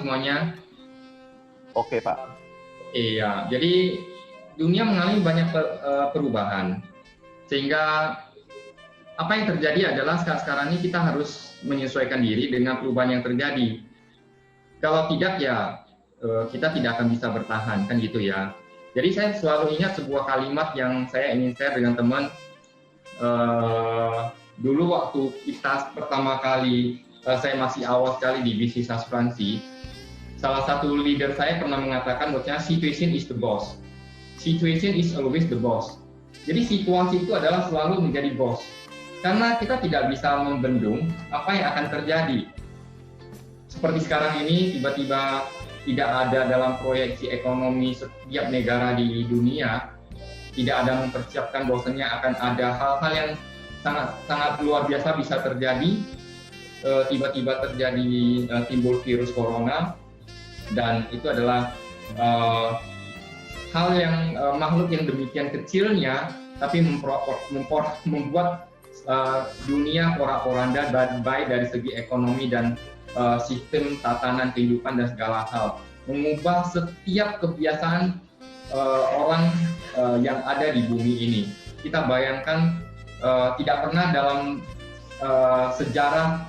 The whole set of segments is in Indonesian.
semuanya? Oke, Pak. Iya, jadi dunia mengalami banyak perubahan. Sehingga apa yang terjadi adalah sekarang ini kita harus menyesuaikan diri dengan perubahan yang terjadi. Kalau tidak ya kita tidak akan bisa bertahan, kan gitu ya. Jadi saya selalu ingat sebuah kalimat yang saya ingin share dengan teman. Dulu waktu kita pertama kali, saya masih awal sekali di bisnis asuransi, salah satu leader saya pernah mengatakan bahwa situation is the boss. Situation is always the boss. Jadi situasi itu adalah selalu menjadi bos. Karena kita tidak bisa membendung apa yang akan terjadi. Seperti sekarang ini tiba-tiba tidak ada dalam proyeksi ekonomi setiap negara di dunia, tidak ada mempersiapkan bahwasanya akan ada hal-hal yang sangat luar biasa bisa terjadi. Tiba-tiba terjadi timbul virus corona, dan itu adalah hal yang makhluk yang demikian kecilnya tapi membuat dunia porak-poranda baik dari segi ekonomi dan sistem tatanan kehidupan dan segala hal, mengubah setiap kebiasaan orang yang ada di bumi ini. Kita bayangkan tidak pernah dalam sejarah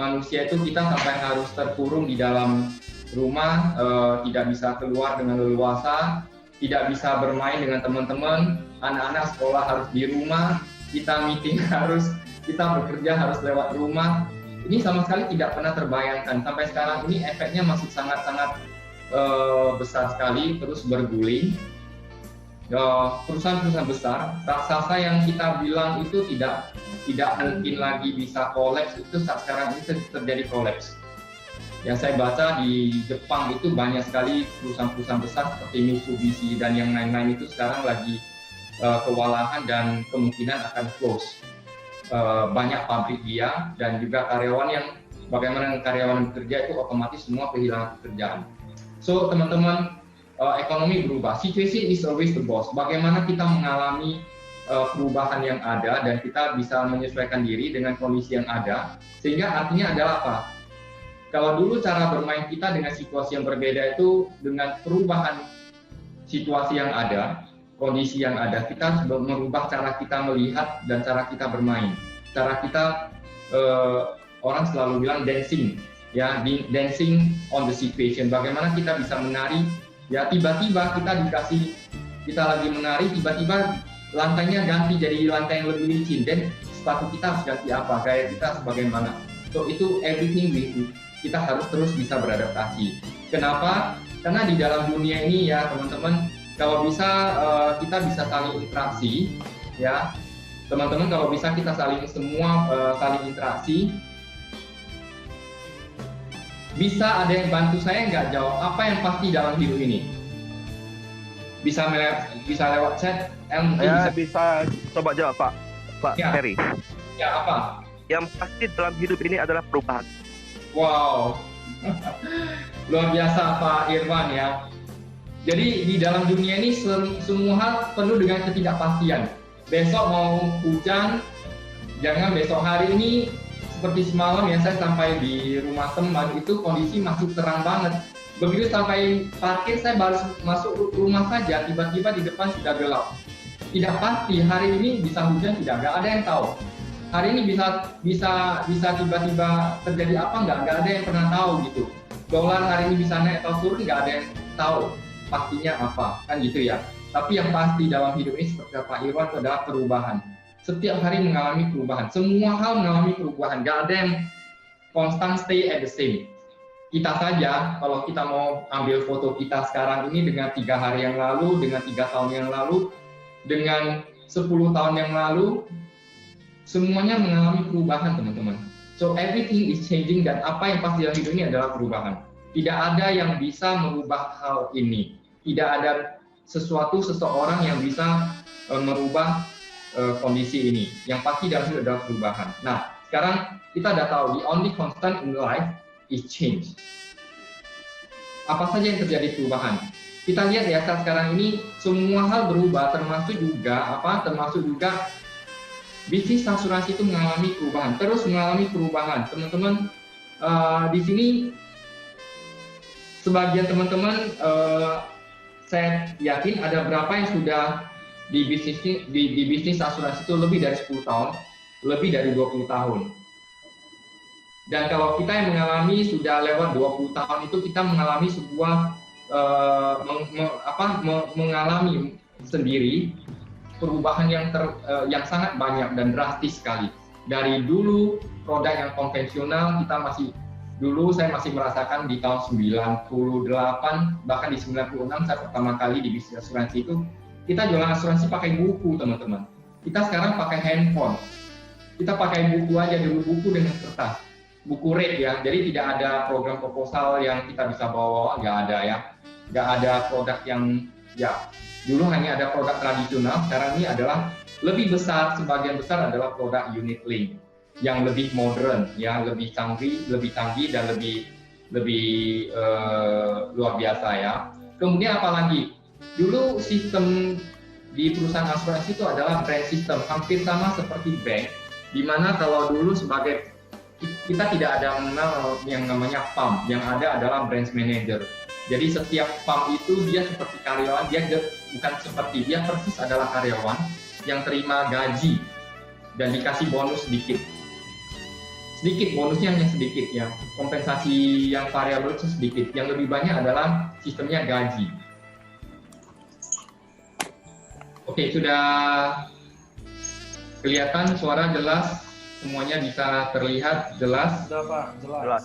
manusia itu kita sampai harus terkurung di dalam rumah, tidak bisa keluar dengan leluasa, tidak bisa bermain dengan teman-teman, anak-anak sekolah harus di rumah, kita meeting kita bekerja harus lewat rumah. Ini sama sekali tidak pernah terbayangkan. Sampai sekarang ini efeknya masih sangat-sangat besar sekali, terus berguling. Perusahaan-perusahaan besar, raksasa yang kita bilang itu tidak mungkin lagi bisa kolaps, itu saat sekarang ini terjadi kolaps. Yang saya baca di Jepang itu banyak sekali perusahaan-perusahaan besar seperti Mitsubishi dan yang lain-lain itu sekarang lagi kewalahan dan kemungkinan akan close. Banyak pabrik dia dan juga karyawan yang bagaimana karyawan bekerja itu otomatis semua kehilangan pekerjaan. So teman-teman, ekonomi berubah. Situation is always the boss. Bagaimana kita mengalami perubahan yang ada dan kita bisa menyesuaikan diri dengan kondisi yang ada, sehingga artinya adalah apa? Kalau dulu cara bermain kita dengan situasi yang berbeda itu dengan perubahan situasi yang ada, kondisi yang ada, kita merubah cara kita melihat dan cara kita bermain. Cara kita, orang selalu bilang dancing, ya, dancing on the situation. Bagaimana kita bisa menari, ya tiba-tiba kita lagi menari, tiba-tiba lantainya ganti jadi lantai yang lebih licin, dan sepatu kita harus ganti apa, gaya kita sebagaimana. So itu everything kita harus terus bisa beradaptasi. Kenapa? Karena di dalam dunia ini ya teman-teman, kalau bisa kita bisa saling interaksi, ya teman-teman, kalau bisa kita saling interaksi. Bisa ada yang bantu saya nggak jawab apa yang pasti dalam hidup ini? Bisa lewat chat, bisa coba jawab Pak ya. Heri. Ya, apa? Yang pasti dalam hidup ini adalah perubahan. Wow, luar biasa Pak Irwan ya. Jadi di dalam dunia ini semua hal penuh dengan ketidakpastian. Besok mau hujan, jangan besok hari ini seperti semalam ya, saya sampai di rumah teman itu kondisi masih terang banget. Begitu sampai parkir, saya baru masuk rumah saja, tiba-tiba di depan sudah gelap. Tidak pasti hari ini bisa hujan tidak, nggak ada yang tahu. Hari ini bisa tiba-tiba terjadi apa, nggak ada yang pernah tahu gitu. Dolar hari ini bisa naik atau turun, nggak ada yang tahu pastinya apa, kan gitu ya. Tapi yang pasti dalam hidup ini seperti Pak Irwan itu adalah perubahan. Setiap hari mengalami perubahan, semua hal mengalami perubahan, nggak ada yang constant stay at the same. Kita saja, kalau kita mau ambil foto kita sekarang ini dengan 3 hari yang lalu, dengan 3 tahun yang lalu, dengan 10 tahun yang lalu, semuanya mengalami perubahan teman-teman. So everything is changing, dan apa yang pasti dalam hidup ini adalah perubahan. Tidak ada yang bisa merubah hal ini. Tidak ada seseorang yang bisa merubah kondisi ini. Yang pasti dalam hidup adalah perubahan. Nah, sekarang kita sudah tahu the only constant in life is change. Apa saja yang terjadi perubahan? Kita lihat ya, sekarang ini semua hal berubah, termasuk juga bisnis asuransi itu mengalami perubahan, terus mengalami perubahan. Teman-teman, di sini sebagian teman-teman saya yakin ada berapa yang sudah di bisnis asuransi itu lebih dari 10 tahun, lebih dari 20 tahun. Dan kalau kita yang mengalami sudah lewat 20 tahun itu kita mengalami sebuah mengalami sendiri perubahan yang sangat banyak dan drastis sekali. Dari dulu produk yang konvensional saya masih merasakan di tahun 98 bahkan di 96 saya pertama kali di bisnis asuransi itu kita jualan asuransi pakai buku teman-teman. Kita sekarang pakai handphone. Kita pakai buku aja dulu, buku dengan kertas, buku rate ya. Jadi tidak ada program proposal yang kita bisa bawa, nggak ada ya. Nggak ada produk yang ya dulu hanya ada produk tradisional. Sekarang ini adalah lebih besar, sebagian besar adalah produk unit link yang lebih modern, ya lebih canggih dan lebih luar biasa ya. Kemudian apalagi dulu sistem di perusahaan asuransi itu adalah brand system, hampir sama seperti bank, di mana kalau dulu sebagai kita tidak ada mengenal yang namanya PAM, yang ada adalah branch manager. Jadi setiap PAM itu dia seperti karyawan, dia persis adalah karyawan yang terima gaji dan dikasih bonus sedikit bonusnya hanya sedikit ya, kompensasi yang variabel itu sedikit, yang lebih banyak adalah sistemnya gaji. Oke, sudah kelihatan suara jelas, semuanya bisa terlihat jelas? Sudah Pak,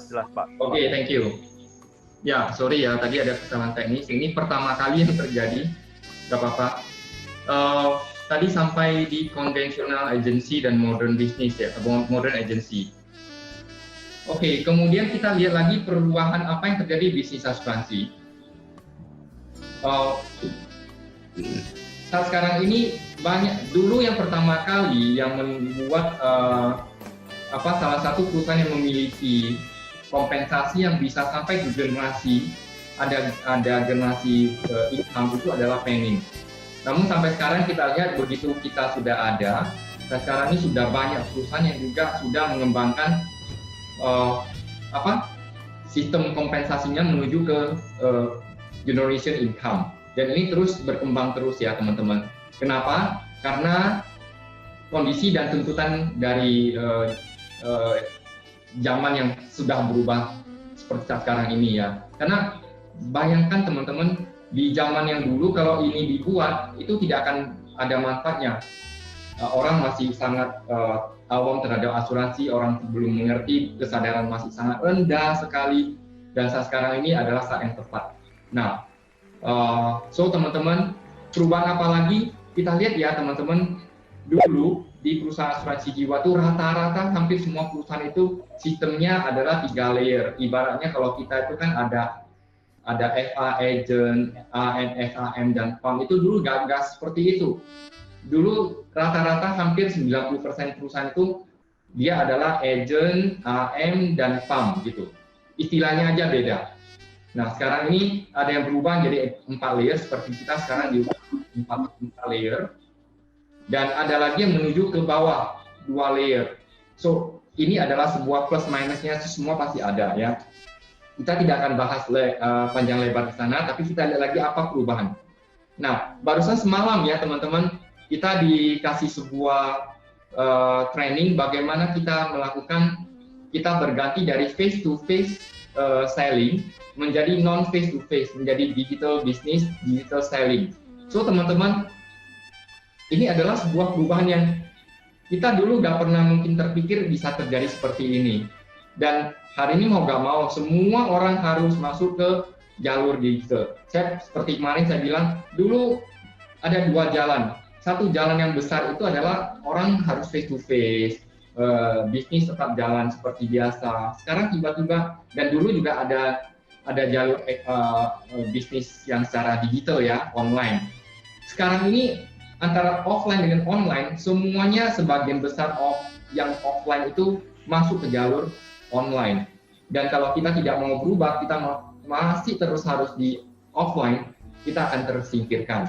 Jelas Pak. Oke, thank you. Ya, sorry ya, tadi ada kesalahan teknis. Ini pertama kali yang terjadi, nggak apa-apa. Tadi sampai di conventional agency dan modern business ya, modern agency. Oke, kemudian kita lihat lagi perubahan apa yang terjadi di bisnis asuransi. Saat sekarang ini banyak, dulu yang pertama kali yang membuat salah satu perusahaan yang memiliki kompensasi yang bisa sampai ke generasi, ada generasi income itu adalah Penning. Namun sampai sekarang kita lihat begitu kita sudah ada, dan sekarang ini sudah banyak perusahaan yang juga sudah mengembangkan sistem kompensasinya menuju ke generation income, dan ini terus berkembang terus ya teman-teman. Kenapa? Karena kondisi dan tuntutan dari zaman yang sudah berubah seperti saat sekarang ini ya. Karena bayangkan teman-teman, di zaman yang dulu kalau ini dibuat itu tidak akan ada manfaatnya. Orang masih sangat awam terhadap asuransi, orang belum mengerti, kesadaran masih sangat rendah sekali, dan saat sekarang ini adalah saat yang tepat. Nah, teman-teman, perubahan apa lagi? Kita lihat ya teman-teman, dulu di perusahaan asuransi jiwa itu rata-rata hampir semua perusahaan itu sistemnya adalah 3 layer. Ibaratnya kalau kita itu kan ada FA agent, AM, FAM, dan PAM, itu dulu gak seperti itu. Dulu rata-rata hampir 90% perusahaan itu dia adalah agent, AM, dan PAM gitu. Istilahnya aja beda. Nah, sekarang ini ada yang berubah jadi 4 layer seperti kita sekarang di 4 layer. Dan ada lagi yang menuju ke bawah 2 layer. So, ini adalah sebuah plus minusnya, semua pasti ada ya. Kita tidak akan bahas panjang lebar di sana, tapi kita lihat lagi apa perubahan. Nah, barusan semalam ya teman-teman, kita dikasih sebuah training bagaimana kita berganti dari face to face selling menjadi non face to face, menjadi digital business, digital selling. So teman-teman, ini adalah sebuah perubahan yang kita dulu gak pernah mungkin terpikir bisa terjadi seperti ini. Dan hari ini mau gak mau, semua orang harus masuk ke jalur digital. Seperti kemarin saya bilang, dulu ada 2 jalan. Satu jalan yang besar itu adalah orang harus face to face, bisnis tetap jalan seperti biasa. Sekarang tiba-tiba, dan dulu juga ada jalur bisnis yang secara digital ya, online. Sekarang ini antara offline dengan online, semuanya sebagian besar yang offline itu masuk ke jalur online. Dan kalau kita tidak mau berubah, kita masih terus harus di offline, kita akan tersingkirkan.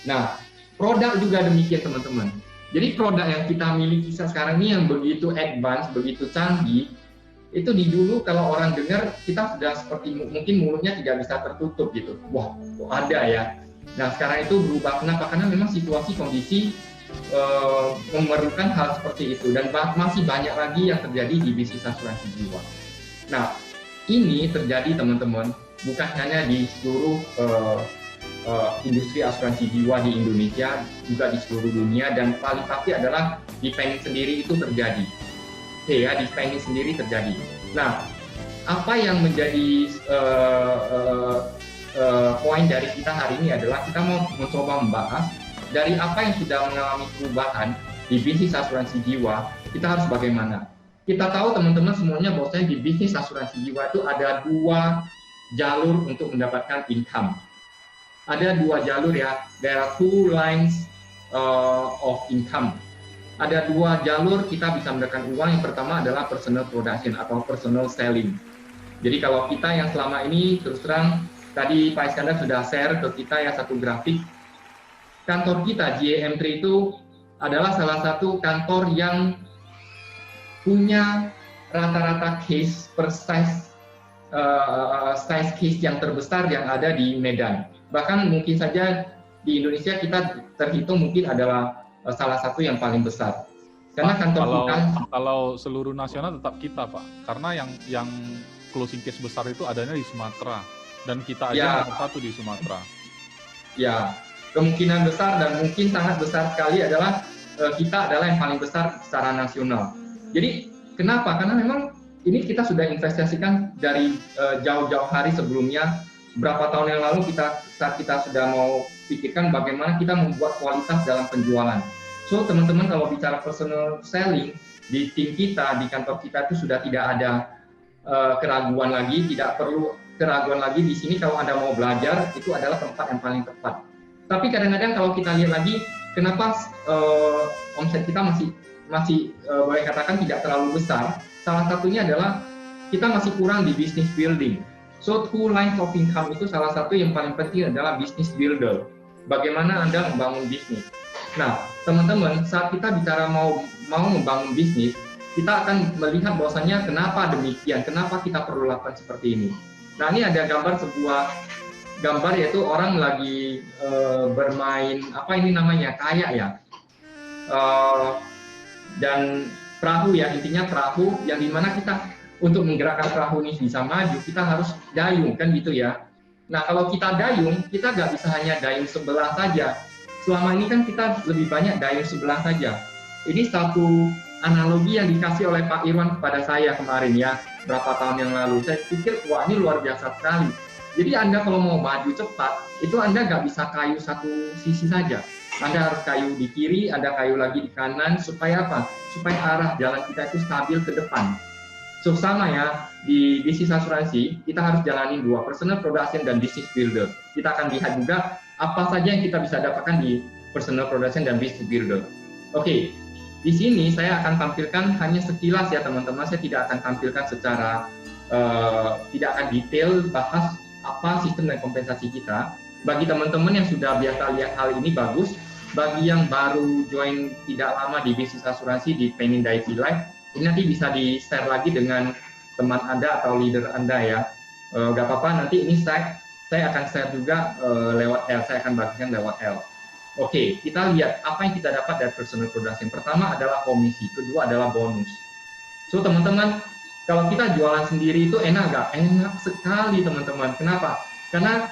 Nah, produk juga demikian teman-teman. Jadi produk yang kita miliki sekarang ini yang begitu advance, begitu canggih, itu di dulu kalau orang dengar kita sudah seperti mungkin mulutnya tidak bisa tertutup gitu. Wah, kok ada ya. Nah sekarang itu berubah. Kenapa? Karena memang situasi kondisi memerlukan hal seperti itu dan masih banyak lagi yang terjadi di bisnis asuransi jiwa. Nah ini terjadi teman-teman bukan hanya di seluruh industri asuransi jiwa di Indonesia, juga di seluruh dunia, dan paling pasti adalah di Penny sendiri itu terjadi. Oke ya, di Penny sendiri terjadi. Nah, apa yang menjadi poin dari kita hari ini adalah kita mau mencoba membahas dari apa yang sudah mengalami perubahan di bisnis asuransi jiwa, kita harus bagaimana. Kita tahu teman-teman semuanya bahwasanya di bisnis asuransi jiwa itu ada 2 jalur untuk mendapatkan income. Ada 2 jalur ya, there are 2 lines of income. Ada 2 jalur kita bisa mendapatkan uang. Yang pertama adalah personal production atau personal selling. Jadi kalau kita yang selama ini terus terang tadi Pak Iskandar sudah share ke kita ya satu grafik. Kantor kita GAM3 itu adalah salah satu kantor yang punya rata-rata case per size case yang terbesar yang ada di Medan. Bahkan mungkin saja di Indonesia kita terhitung mungkin adalah salah satu yang paling besar. Karena Pak, kantor kita kalau seluruh nasional tetap kita, Pak. Karena yang closing case besar itu adanya di Sumatera dan kita aja nomor 1 di Sumatera. Ya, kemungkinan besar dan mungkin sangat besar sekali adalah kita adalah yang paling besar secara nasional. Jadi kenapa? Karena memang ini kita sudah investasikan dari jauh-jauh hari sebelumnya. Berapa tahun yang lalu saat kita sudah mau pikirkan bagaimana kita membuat kualitas dalam penjualan. So teman-teman kalau bicara personal selling di tim kita, di kantor kita itu sudah tidak ada keraguan lagi, tidak perlu keraguan lagi di sini. Kalau Anda mau belajar itu adalah tempat yang paling tepat. Tapi kadang-kadang kalau kita lihat lagi, kenapa omset kita masih boleh katakan tidak terlalu besar? Salah satunya adalah kita masih kurang di business building. So 2 lines of income itu salah satu yang paling penting adalah business builder. Bagaimana Anda membangun bisnis? Nah, teman-teman, saat kita bicara mau membangun bisnis, kita akan melihat bahwasanya kenapa demikian, kenapa kita perlu lakukan seperti ini. Nah, ini ada sebuah gambar yaitu orang lagi bermain apa ini namanya kayak ya, dan perahu ya, intinya perahu yang dimana kita untuk menggerakkan perahu ini bisa maju, kita harus dayung, kan gitu ya. Nah, kalau kita dayung, kita nggak bisa hanya dayung sebelah saja. Selama ini kan kita lebih banyak dayung sebelah saja. Ini satu analogi yang dikasih oleh Pak Irwan kepada saya kemarin ya, berapa tahun yang lalu. Saya pikir, wah ini luar biasa sekali. Jadi Anda kalau mau maju cepat, itu Anda nggak bisa kayu satu sisi saja. Anda harus kayu di kiri, Anda kayu lagi di kanan, supaya apa? Supaya arah jalan kita itu stabil ke depan. So sama ya, di bisnis asuransi kita harus jalani 2, personal production dan business builder. Kita akan lihat juga apa saja yang kita bisa dapatkan di personal production dan business builder. Oke, di sini saya akan tampilkan hanya sekilas ya teman-teman. Saya tidak akan tampilkan secara tidak akan detail bahas apa sistem dan kompensasi kita. Bagi teman-teman yang sudah biasa lihat hal ini bagus. Bagi yang baru join tidak lama di bisnis asuransi di Penny Dai-ichi Life, ini nanti bisa di-share lagi dengan teman Anda atau leader Anda ya. Gak apa-apa, nanti ini saya akan share juga lewat L, saya akan bagikan lewat L. Oke, kita lihat apa yang kita dapat dari personal production. Pertama adalah komisi, kedua adalah bonus. So teman-teman, kalau kita jualan sendiri itu enak nggak? Enak sekali teman-teman. Kenapa? Karena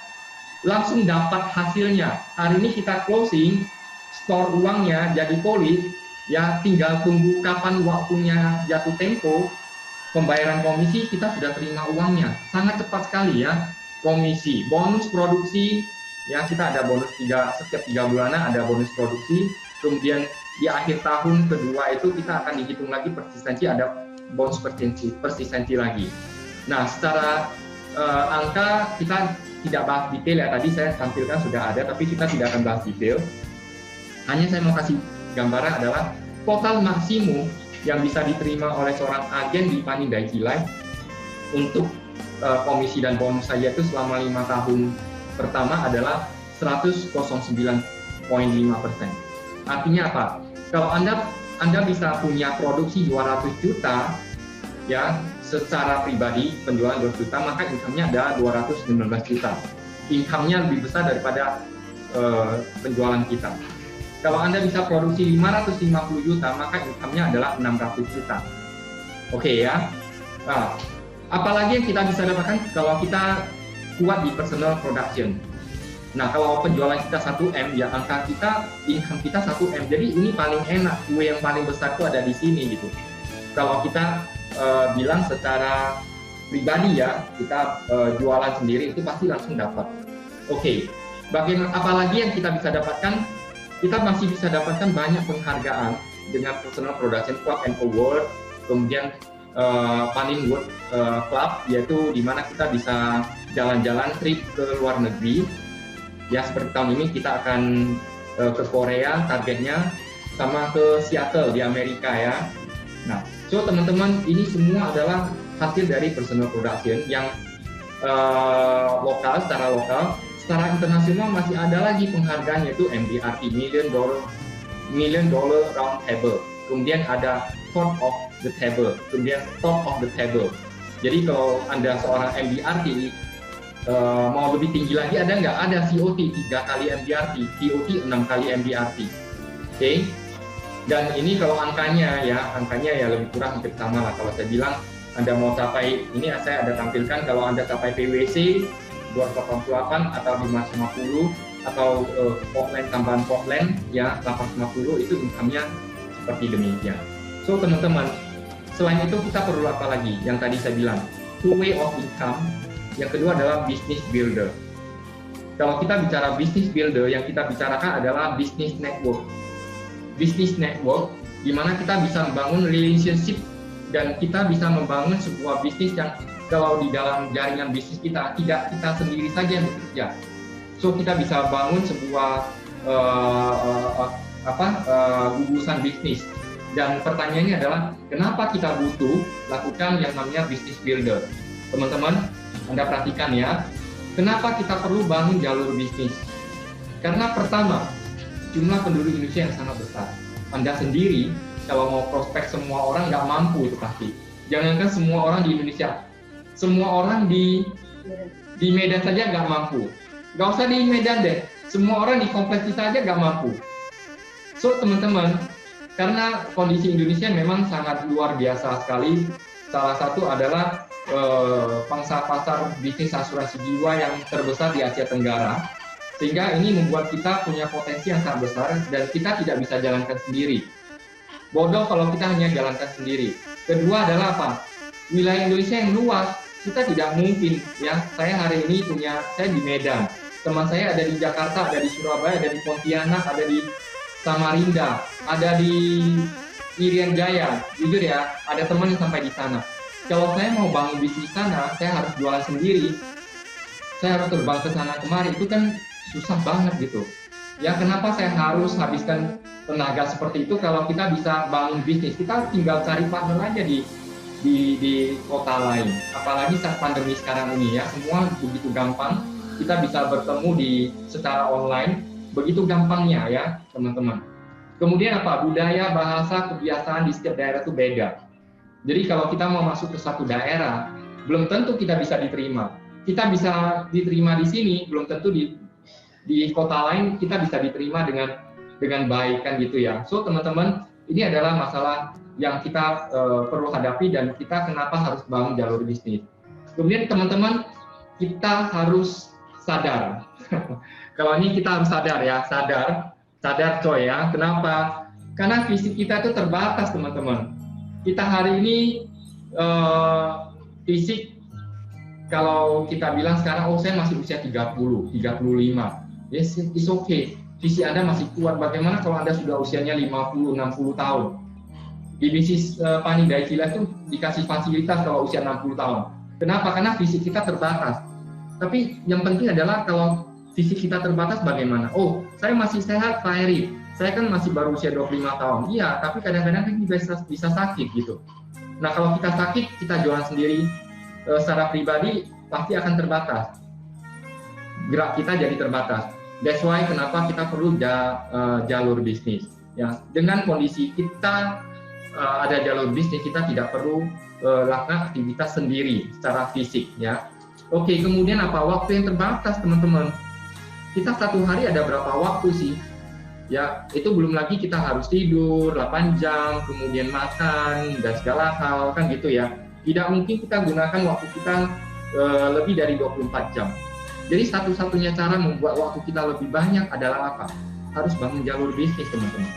langsung dapat hasilnya. Hari ini kita closing, store uangnya jadi polis, ya tinggal tunggu kapan waktunya jatuh tempo, pembayaran komisi kita sudah terima uangnya. Sangat cepat sekali ya. Komisi, bonus produksi, ya kita ada bonus setiap 3 bulanan ada bonus produksi. Kemudian di akhir tahun kedua itu kita akan dihitung lagi persistensi, ada bonus persistensi lagi. Nah, secara angka kita tidak bahas detail ya, tadi saya tampilkan sudah ada, tapi kita tidak akan bahas detail. Hanya saya mau kasih gambaran adalah total maksimum yang bisa diterima oleh seorang agen di Penny Dai-ichi Life untuk komisi dan bonus saja itu selama 5 tahun pertama adalah 109,5%. Artinya apa? Kalau Anda bisa punya produksi 200 juta, ya secara pribadi penjualan 2 juta, maka income-nya ada 219 juta. Income-nya lebih besar daripada penjualan kita. Kalau Anda bisa produksi 550 juta, maka income-nya adalah 600 juta. Oke ya. Nah, apalagi yang kita bisa dapatkan kalau kita kuat di personal production. Nah, kalau penjualan kita 1M, ya angka kita, income kita 1M. Jadi ini paling enak, kue yang paling besar itu ada di sini gitu. Kalau kita bilang secara pribadi ya, kita jualan sendiri itu pasti langsung dapat. Oke, bagaimana apalagi yang kita bisa dapatkan? Kita masih bisa dapatkan banyak penghargaan dengan personal production club and award, kemudian Paninwood Club, yaitu di mana kita bisa jalan-jalan trip ke luar negeri. Ya, seperti tahun ini kita akan ke Korea targetnya, sama ke Seattle di Amerika ya. Nah, so teman-teman, ini semua adalah hasil dari personal production yang lokal, secara lokal. Secara internasional masih ada lagi penghargaan, yaitu MDRT, Million Dollar Round Table. Kemudian ada Top of the Table, kemudian Top of the Table. Jadi kalau Anda seorang MDRT, mau lebih tinggi lagi ada nggak? Ada COT 3 kali MDRT, TOT 6 kali MDRT. Oke? Dan ini kalau angkanya ya lebih kurang hampir sama lah. Kalau saya bilang Anda mau capai, ini saya ada tampilkan, kalau Anda capai PWC 288 atau 550 atau Portland tambahan Portland ya 850, itu income-nya seperti demikian. So teman-teman, selain itu kita perlu apa lagi? Yang tadi saya bilang, two way of income. Yang kedua adalah business builder. Kalau kita bicara business builder, yang kita bicarakan adalah business network. Business network, di mana kita bisa membangun relationship dan kita bisa membangun sebuah bisnis yang kalau di dalam jaringan bisnis kita tidak kita sendiri saja yang bekerja. So kita bisa bangun sebuah gugusan bisnis. Dan pertanyaannya adalah kenapa kita butuh lakukan yang namanya business builder? Teman-teman, Anda perhatikan ya, kenapa kita perlu bangun jalur bisnis? Karena pertama, jumlah penduduk Indonesia yang sangat besar. Anda sendiri kalau mau prospek semua orang nggak mampu itu pasti. Jangankan semua orang di Indonesia, semua orang di Medan saja nggak mampu. Nggak usah di Medan deh, semua orang di kompleks kita aja nggak mampu. So teman-teman, karena kondisi Indonesia memang sangat luar biasa sekali. Salah satu adalah pangsa pasar bisnis asuransi jiwa yang terbesar di Asia Tenggara, sehingga ini membuat kita punya potensi yang sangat besar dan kita tidak bisa jalankan sendiri. Bodoh kalau kita hanya jalankan sendiri. Kedua adalah apa? Wilayah Indonesia yang luas, kita tidak mungkin ya. Saya hari ini saya di Medan, teman saya ada di Jakarta, ada di Surabaya, ada di Pontianak, ada di Samarinda, ada di Irian Jaya. Jujur ya, ada teman yang sampai di sana. Kalau saya mau bangun bisnis sana, saya harus jualan sendiri. Saya harus terbang ke sana kemari, itu kan susah banget gitu. Ya kenapa saya harus habiskan tenaga seperti itu kalau kita bisa bangun bisnis? Kita tinggal cari partner aja di kota lain. Apalagi saat pandemi sekarang ini ya, semua begitu gampang. Kita bisa bertemu secara online, begitu gampangnya ya teman-teman. Kemudian apa? Budaya, bahasa, kebiasaan di setiap daerah itu beda. Jadi kalau kita mau masuk ke satu daerah, belum tentu kita bisa diterima. Kita bisa diterima di sini, belum tentu di kota lain kita bisa diterima dengan baik kan gitu ya. So teman-teman, ini adalah masalah yang kita perlu hadapi dan kita kenapa harus bangun jalur bisnis. Kemudian teman-teman, kita harus sadar. Kalau ini kita harus sadar ya, sadar coy ya. Kenapa? Karena fisik kita itu terbatas teman-teman. Kita hari ini fisik, kalau kita bilang sekarang, oh saya masih usia 30, 35. Yes, it's okay. Fisik Anda masih kuat. Bagaimana kalau Anda sudah usianya 50, 60 tahun? Di bisnis Pani Daikila itu dikasih fasilitas kalau usia 60 tahun. Kenapa? Karena fisik kita terbatas. Tapi yang penting adalah kalau fisik kita terbatas bagaimana? Oh, saya masih sehat, Pak Heri. Saya kan masih baru usia 25 tahun. Iya, tapi kadang-kadang kita bisa sakit gitu. Nah, kalau kita sakit, kita jualan sendiri. Secara pribadi pasti akan terbatas. Gerak kita jadi terbatas. That's why kenapa kita perlu jalur bisnis. Ya, dengan kondisi kita ada jalur bisnis, kita tidak perlu lakukan aktivitas sendiri secara fisik ya. Oke, kemudian apa? Waktu yang terbatas teman-teman. Kita satu hari ada berapa waktu sih? Ya, itu belum lagi kita harus tidur 8 jam, kemudian makan dan segala hal kan gitu ya. Tidak mungkin kita gunakan waktu kita lebih dari 24 jam. Jadi satu-satunya cara membuat waktu kita lebih banyak adalah apa? Harus bangun jalur bisnis teman-teman.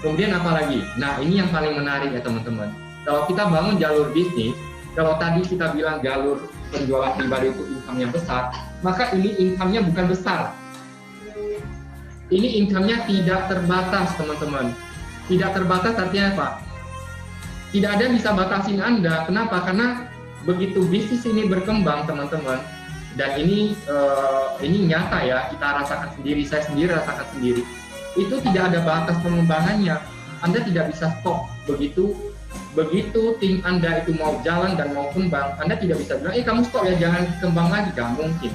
Kemudian apa lagi? Nah, ini yang paling menarik ya teman-teman. Kalau kita bangun jalur bisnis, kalau tadi kita bilang jalur penjualan pribadi itu income-nya besar, maka ini income-nya bukan besar. Ini income-nya tidak terbatas teman-teman. Tidak terbatas artinya apa? Tidak ada yang bisa batasin Anda. Kenapa? Karena begitu bisnis ini berkembang teman-teman, dan ini nyata ya, kita rasakan sendiri, saya sendiri rasakan sendiri. Itu tidak ada batas pengembangannya. Anda tidak bisa stop. Begitu tim Anda itu mau jalan dan mau kembang, Anda tidak bisa bilang, kamu stop ya, jangan kembang lagi. Gak mungkin.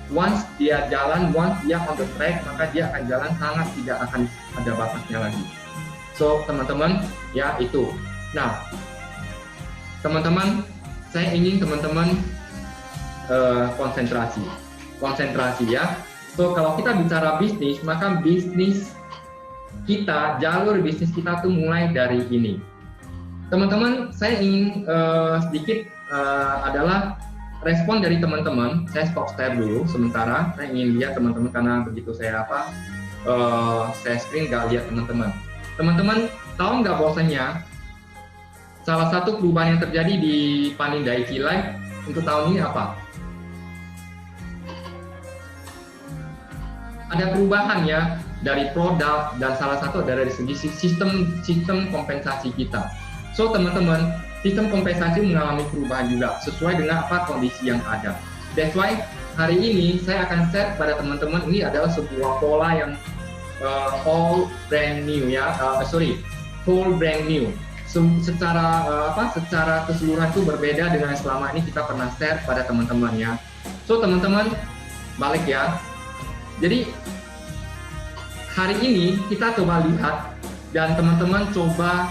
Once dia jalan, once dia on the track, maka dia akan jalan, sangat tidak akan ada batasnya lagi. So teman-teman ya itu. Nah teman-teman, saya ingin teman-teman konsentrasi ya. So kalau kita bicara bisnis, maka bisnis kita, jalur bisnis kita tuh mulai dari ini. Teman-teman, saya ingin sedikit adalah respon dari teman-teman. Saya stop share dulu sementara. Saya ingin lihat teman-teman, karena begitu saya saya screen nggak lihat teman-teman. Teman-teman tahu nggak bahwasanya salah satu perubahan yang terjadi di Paninda Daiichi Life untuk tahun ini apa? Ada perubahan ya dari produk, dan salah satu dari segi sistem kompensasi kita. So teman-teman, sistem kompensasi mengalami perubahan juga sesuai dengan apa kondisi yang ada. That's why hari ini saya akan share pada teman-teman, ini adalah sebuah pola yang all brand new ya, whole brand new. Secara secara keseluruhan itu berbeda dengan selama ini kita pernah share pada teman-teman ya. So teman-teman, balik ya. Jadi hari ini kita coba lihat, dan teman-teman coba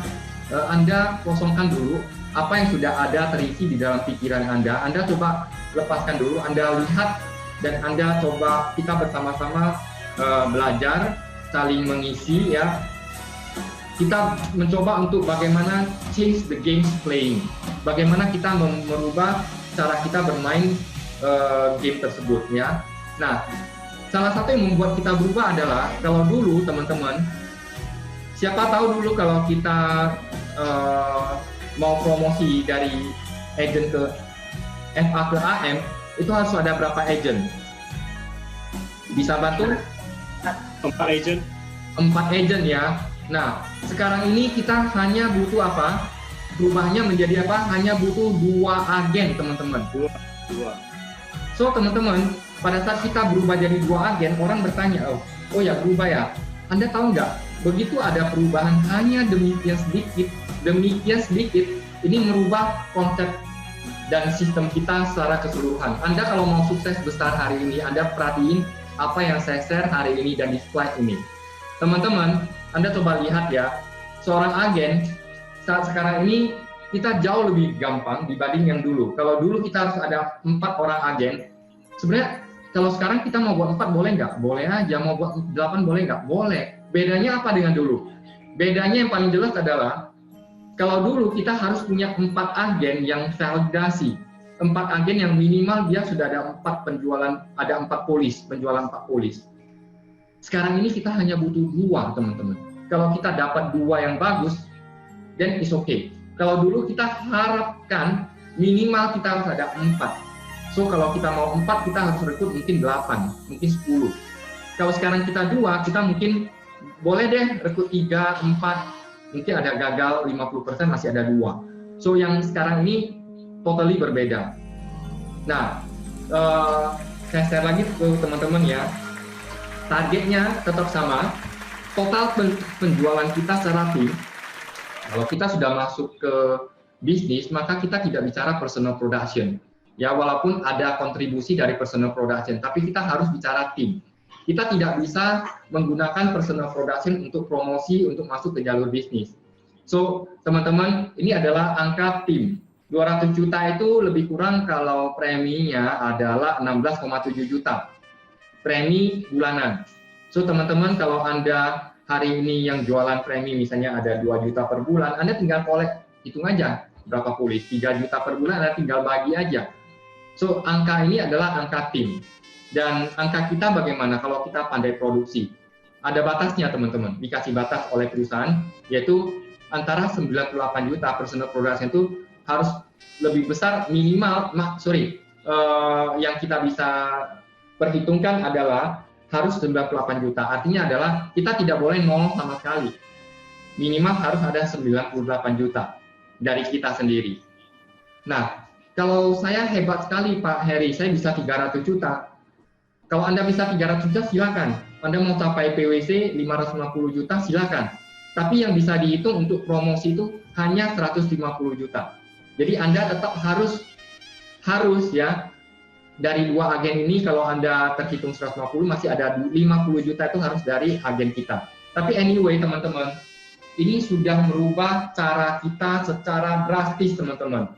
Anda kosongkan dulu apa yang sudah ada terisi di dalam pikiran Anda. Anda coba lepaskan dulu, Anda lihat, dan Anda coba kita bersama-sama belajar, saling mengisi ya. Kita mencoba untuk bagaimana change the games playing, bagaimana kita merubah cara kita bermain game tersebut ya. Nah, salah satu yang membuat kita berubah adalah, kalau dulu teman-teman, siapa tahu dulu kalau kita mau promosi dari agent ke FA ke AM, itu harus ada berapa agent? Bisa bantu? 4 agent. 4 agent ya. Nah, sekarang ini kita hanya butuh apa? Perubahannya menjadi apa? Hanya butuh 2 agen teman-teman. 2. So teman-teman, pada saat kita berubah jadi 2 agen, orang bertanya, oh ya berubah ya. Anda tahu nggak? Begitu ada perubahan hanya demikian sedikit, ini merubah konsep dan sistem kita secara keseluruhan. Anda kalau mau sukses besar hari ini, Anda perhatiin apa yang saya share hari ini dan di slide ini. Teman-teman, Anda coba lihat ya, seorang agen saat sekarang ini kita jauh lebih gampang dibanding yang dulu. Kalau dulu kita harus ada 4 orang agen, sebenarnya kalau sekarang kita mau buat 4 boleh nggak? Boleh aja. Mau buat 8 boleh nggak? Boleh. Bedanya apa dengan dulu? Bedanya yang paling jelas adalah, kalau dulu kita harus punya 4 agen yang validasi. 4 agen yang minimal dia sudah ada 4 penjualan, ada 4 polis, penjualan 4 polis. Sekarang ini kita hanya butuh 2 teman-teman. Kalau kita dapat 2 yang bagus, then it's okay. Kalau dulu kita harapkan minimal kita harus ada 4. So kalau kita mau 4, kita harus rekrut mungkin 8, mungkin 10. Kalau sekarang kita 2, kita mungkin boleh deh rekrut 3, 4, mungkin ada gagal 50%, masih ada 2. So yang sekarang ini totally berbeda. Nah, saya share lagi ke teman-teman ya. Targetnya tetap sama. Total penjualan kita secara tim, kalau kita sudah masuk ke bisnis, maka kita tidak bicara personal production. Ya, walaupun ada kontribusi dari personal production, tapi kita harus bicara tim. Kita tidak bisa menggunakan personal production untuk promosi, untuk masuk ke jalur bisnis. So, teman-teman, ini adalah angka tim. 200 juta itu lebih kurang kalau preminya adalah 16,7 juta. Premi bulanan. So, teman-teman, kalau Anda hari ini yang jualan premi misalnya ada 2 juta per bulan, Anda tinggal collect, hitung aja berapa polis, 3 juta per bulan, Anda tinggal bagi aja. So, angka ini adalah angka tim. Dan angka kita bagaimana kalau kita pandai produksi? Ada batasnya, teman-teman. Dikasih batas oleh perusahaan, yaitu antara 98 juta personal production itu harus lebih besar minimal, yang kita bisa perhitungkan adalah harus 98 juta. Artinya adalah kita tidak boleh nol sama sekali. Minimal harus ada 98 juta dari kita sendiri. Nah, kalau saya hebat sekali Pak Heri, saya bisa 300 juta. Kalau Anda bisa 300 juta silakan. Anda mau capai PwC 550 juta silakan. Tapi yang bisa dihitung untuk promosi itu hanya 150 juta. Jadi Anda tetap harus ya, dari 2 agen ini kalau Anda terhitung 150 masih ada 50 juta itu harus dari agen kita. Tapi anyway teman-teman, ini sudah merubah cara kita secara drastis teman-teman.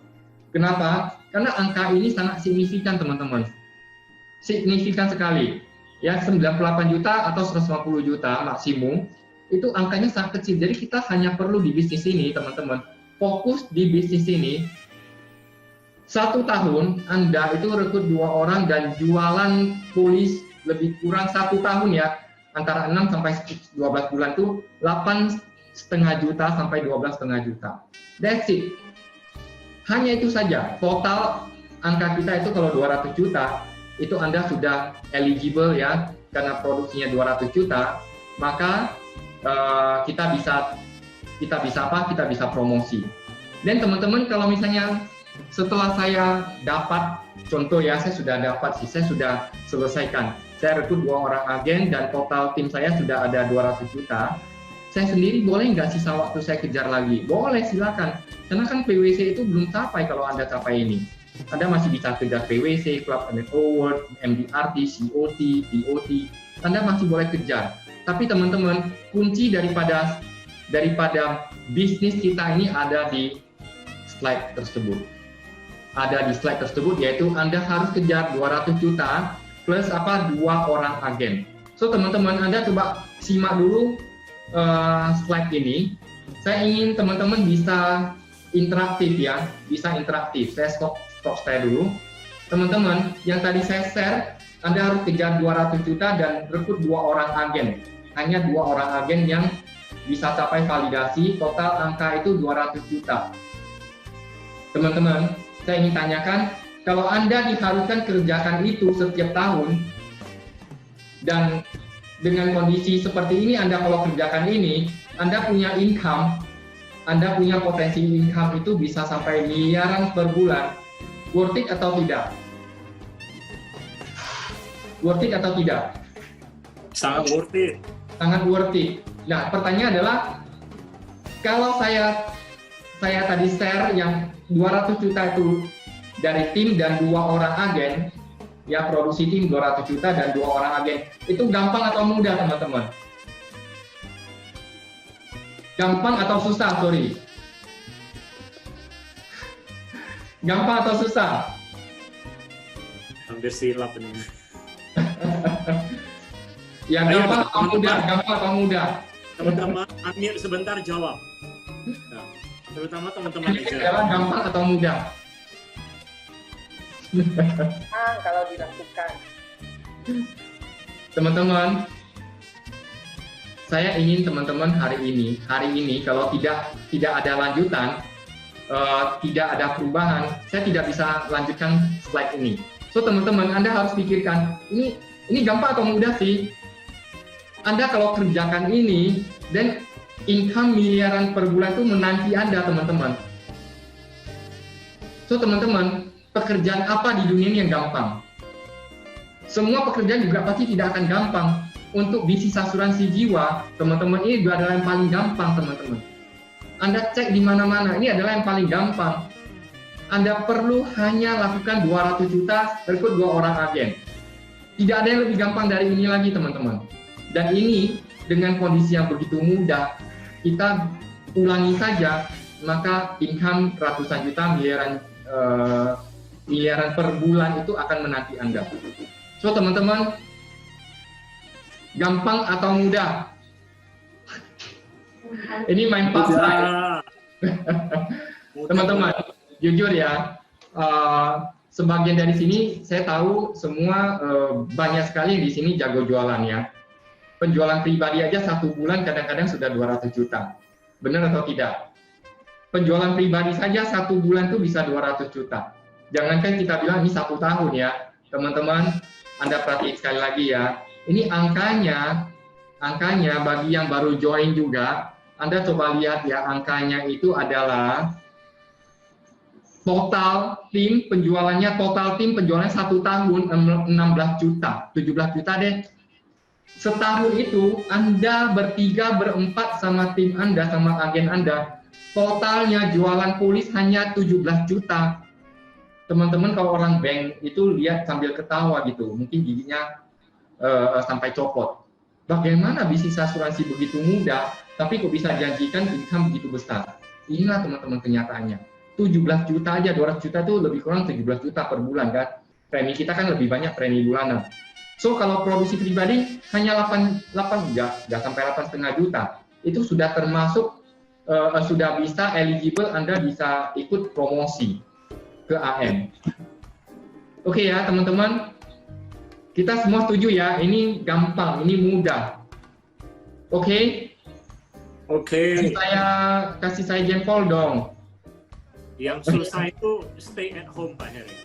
Kenapa? Karena angka ini sangat signifikan teman-teman. Signifikan sekali. Ya 98 juta atau 150 juta maksimum, itu angkanya sangat kecil. Jadi kita hanya perlu di bisnis ini teman-teman, fokus di bisnis ini. 1 tahun Anda itu rekrut 2 orang dan jualan polis lebih kurang 1 tahun ya, antara 6 sampai 12 bulan itu 8,5 juta sampai 12,5 juta. That's it. Hanya itu saja. Total angka kita itu kalau 200 juta itu Anda sudah eligible ya, karena produksinya 200 juta, maka kita bisa promosi. Dan teman-teman kalau misalnya setelah saya dapat, contoh ya, saya sudah selesaikan. Saya rekrut 2 orang agen dan total tim saya sudah ada 200 juta. Saya sendiri boleh nggak sisa waktu saya kejar lagi? Boleh, silakan. Karena kan PwC itu belum capai kalau Anda capai ini. Anda masih bisa kejar PwC, Club and Award, MDRT, COT, DOT. Anda masih boleh kejar. Tapi teman-teman, kunci daripada bisnis kita ini ada di slide tersebut. Yaitu Anda harus kejar 200 juta plus 2 orang agen. So teman-teman, Anda coba simak dulu slide ini. Saya ingin teman-teman bisa interaktif ya, Saya stop share dulu. Teman-teman, yang tadi saya share, Anda harus kejar 200 juta dan rekrut 2 orang agen. Hanya 2 orang agen yang bisa capai validasi, total angka itu 200 juta. Teman-teman, saya ingin tanyakan, kalau Anda diharuskan kerjakan itu setiap tahun, dan dengan kondisi seperti ini, Anda kalau kerjakan ini, Anda punya income, Anda punya potensi income itu bisa sampai miliaran per bulan. Worth it atau tidak? Worth it atau tidak? Sangat worth it. Sangat worth it. Nah, pertanyaan adalah, kalau saya tadi share yang 200 juta itu dari tim dan 2 orang agen, ya produksi tim 200 juta dan 2 orang agen, itu gampang atau mudah teman-teman? Gampang atau susah, sorry? Gampang atau susah? Hampir silap ini. Ya gampang atau mudah? Gampang atau mudah? Teman-teman, Amir sebentar jawab. Nah, terutama teman-teman adalah gampang atau mudah? Kalau dilakukan. Teman-teman, saya ingin teman-teman hari ini kalau tidak ada lanjutan, tidak ada perubahan, saya tidak bisa lanjutkan slide ini. So teman-teman, Anda harus pikirkan, ini gampang atau mudah sih? Anda kalau kerjakan ini, dan income miliaran per bulan itu menanti Anda, teman-teman. So teman-teman, pekerjaan apa di dunia ini yang gampang? Semua pekerjaan juga pasti tidak akan gampang. Untuk bisnis asuransi jiwa, teman-teman, ini adalah yang paling gampang, teman-teman. Anda cek di mana-mana, ini adalah yang paling gampang. Anda perlu hanya lakukan 200 juta, rekrut 2 orang agen. Tidak ada yang lebih gampang dari ini lagi, teman-teman. Dan ini dengan kondisi yang begitu mudah, kita ulangi saja, maka income ratusan juta, miliaran per bulan itu akan menanti Anda. So teman-teman, gampang atau mudah? Ini main pasrah. Teman-teman, jujur ya, sebagian dari sini saya tahu semua banyak sekali di sini jago jualan ya. Penjualan pribadi aja 1 bulan kadang-kadang sudah 200 juta. Benar atau tidak? Penjualan pribadi saja 1 bulan tuh bisa 200 juta. Jangankan kita bilang ini 1 tahun ya, teman-teman. Anda perhatiin sekali lagi ya. Ini angkanya bagi yang baru join juga. Anda coba lihat ya, angkanya itu adalah total tim penjualannya 1 tahun 16 juta, 17 juta deh. Setahun itu Anda bertiga, berempat sama tim Anda, sama agen Anda, totalnya jualan polis hanya 17 juta. Teman-teman kalau orang bank itu lihat sambil ketawa gitu, mungkin giginya sampai copot. Bagaimana bisnis asuransi begitu mudah, tapi kok bisa janjikan income begitu besar? Inilah teman-teman kenyataannya. 17 juta aja, 200 juta itu lebih kurang 17 juta per bulan kan. Premi kita kan lebih banyak premi bulanan. So kalau produksi pribadi hanya 8 enggak sampai 8,5 juta. Itu sudah termasuk sudah bisa eligible, Anda bisa ikut promosi ke AM. Oke ya teman-teman, kita semua setuju ya, ini gampang, ini mudah. Oke? Oke. Kasih saya jempol dong. Yang susah itu stay at home, Pak Heri.